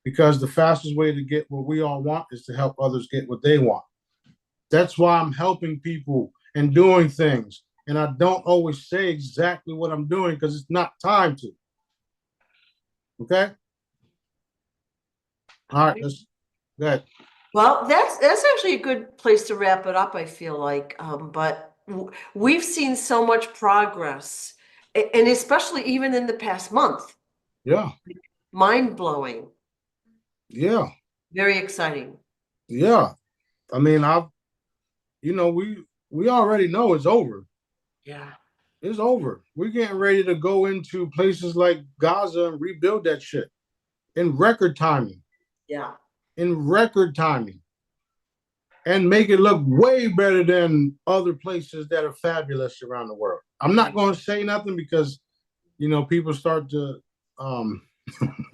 [SPEAKER 2] because the fastest way to get what we all want is to help others get what they want. That's why I'm helping people and doing things. and I don't always say exactly what I'm doing because it's not time to. Okay. All right. Let's go ahead.
[SPEAKER 1] Well, that's actually a good place to wrap it up, I feel like. But we've seen so much progress, and especially even in the past month.
[SPEAKER 2] Yeah.
[SPEAKER 1] Mind blowing.
[SPEAKER 2] Yeah.
[SPEAKER 1] Very exciting.
[SPEAKER 2] Yeah. I mean, we already know it's over.
[SPEAKER 1] Yeah.
[SPEAKER 2] It's over. We're getting ready to go into places like Gaza and rebuild that shit in record timing.
[SPEAKER 1] Yeah.
[SPEAKER 2] In record timing. And make it look way better than other places that are fabulous around the world. I'm not going to say nothing because, people start to,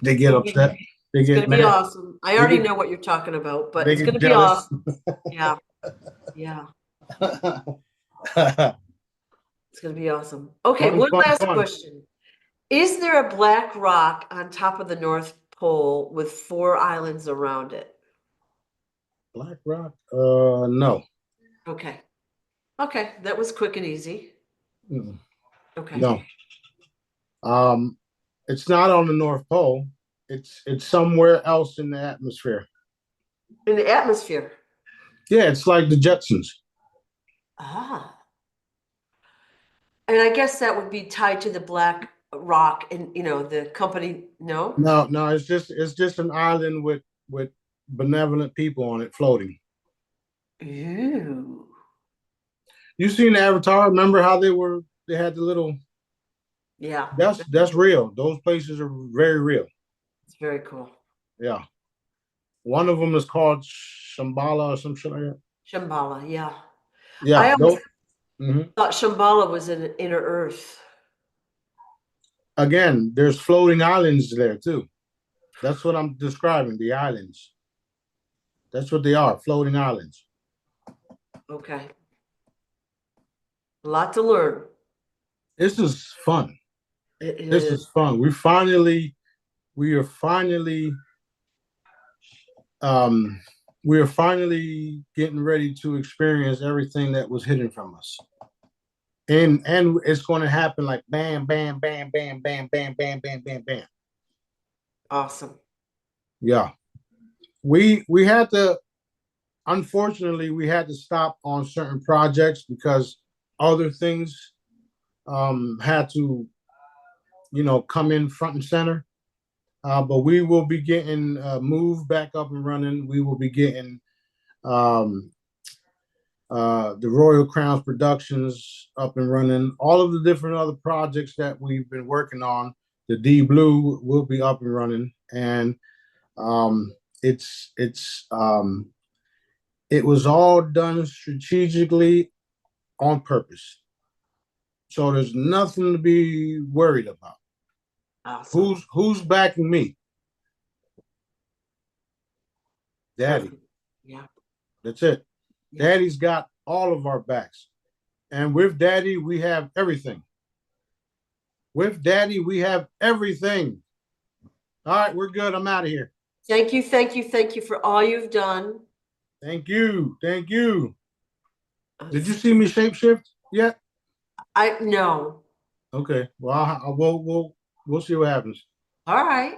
[SPEAKER 2] they get upset. They
[SPEAKER 1] It's
[SPEAKER 2] get
[SPEAKER 1] going to be
[SPEAKER 2] mad.
[SPEAKER 1] awesome. I already know what you're talking about, but
[SPEAKER 2] They
[SPEAKER 1] it's
[SPEAKER 2] get
[SPEAKER 1] going to be
[SPEAKER 2] jealous.
[SPEAKER 1] awesome. Yeah. Yeah. It's going to be awesome. Okay,
[SPEAKER 2] Fun,
[SPEAKER 1] one
[SPEAKER 2] fun,
[SPEAKER 1] last
[SPEAKER 2] fun.
[SPEAKER 1] question. Is there a black rock on top of the North Pole with 4 islands around it?
[SPEAKER 2] Black Rock? No.
[SPEAKER 1] Okay. Okay, that was quick and easy.
[SPEAKER 2] Mm-mm.
[SPEAKER 1] Okay.
[SPEAKER 2] No. It's not on the North Pole. It's somewhere else in the atmosphere.
[SPEAKER 1] In the atmosphere.
[SPEAKER 2] Yeah, it's like the Jetsons.
[SPEAKER 1] Ah. And I guess that would be tied to the black rock and the company. No?
[SPEAKER 2] No, it's just an island with benevolent people on it floating.
[SPEAKER 1] Ooh.
[SPEAKER 2] You seen the Avatar? Remember how they had the little.
[SPEAKER 1] Yeah.
[SPEAKER 2] That's real. Those places are very real.
[SPEAKER 1] It's very cool.
[SPEAKER 2] Yeah. One of them is called Shambhala or some shit like that.
[SPEAKER 1] Shambhala, yeah. I
[SPEAKER 2] Yeah.
[SPEAKER 1] always
[SPEAKER 2] Mhm.
[SPEAKER 1] thought Shambhala was in inner Earth.
[SPEAKER 2] Again, there's floating islands there too. That's what I'm describing. The islands. That's what they are. Floating islands.
[SPEAKER 1] Okay. A lot to learn.
[SPEAKER 2] This is fun.
[SPEAKER 1] It
[SPEAKER 2] This
[SPEAKER 1] is.
[SPEAKER 2] is fun. We are finally um we are finally getting ready to experience everything that was hidden from us. And it's going to happen like bam, bam, bam, bam, bam, bam, bam, bam, bam, bam.
[SPEAKER 1] Awesome.
[SPEAKER 2] Yeah. We had to, unfortunately, we had to stop on certain projects because other things had to, come in front and center. But we will be getting Move back up and running. We will be getting um, the Royal Crowns Productions up and running. All of the different other projects that we've been working on, the D Blue will be up and running, and um, it was all done strategically on purpose. So there's nothing to be worried about.
[SPEAKER 1] Awesome.
[SPEAKER 2] Who's backing me? Daddy.
[SPEAKER 1] Perfect. Yeah.
[SPEAKER 2] That's it.
[SPEAKER 1] Yeah.
[SPEAKER 2] Daddy's got all of our backs. And with Daddy, we have everything. With Daddy, we have everything. All right, we're good. I'm out of here.
[SPEAKER 1] Thank you, thank you, thank you for all you've done.
[SPEAKER 2] Thank you. Thank you. Did you see me shapeshift yet?
[SPEAKER 1] I no.
[SPEAKER 2] Okay. Well, we'll see what happens.
[SPEAKER 1] All right.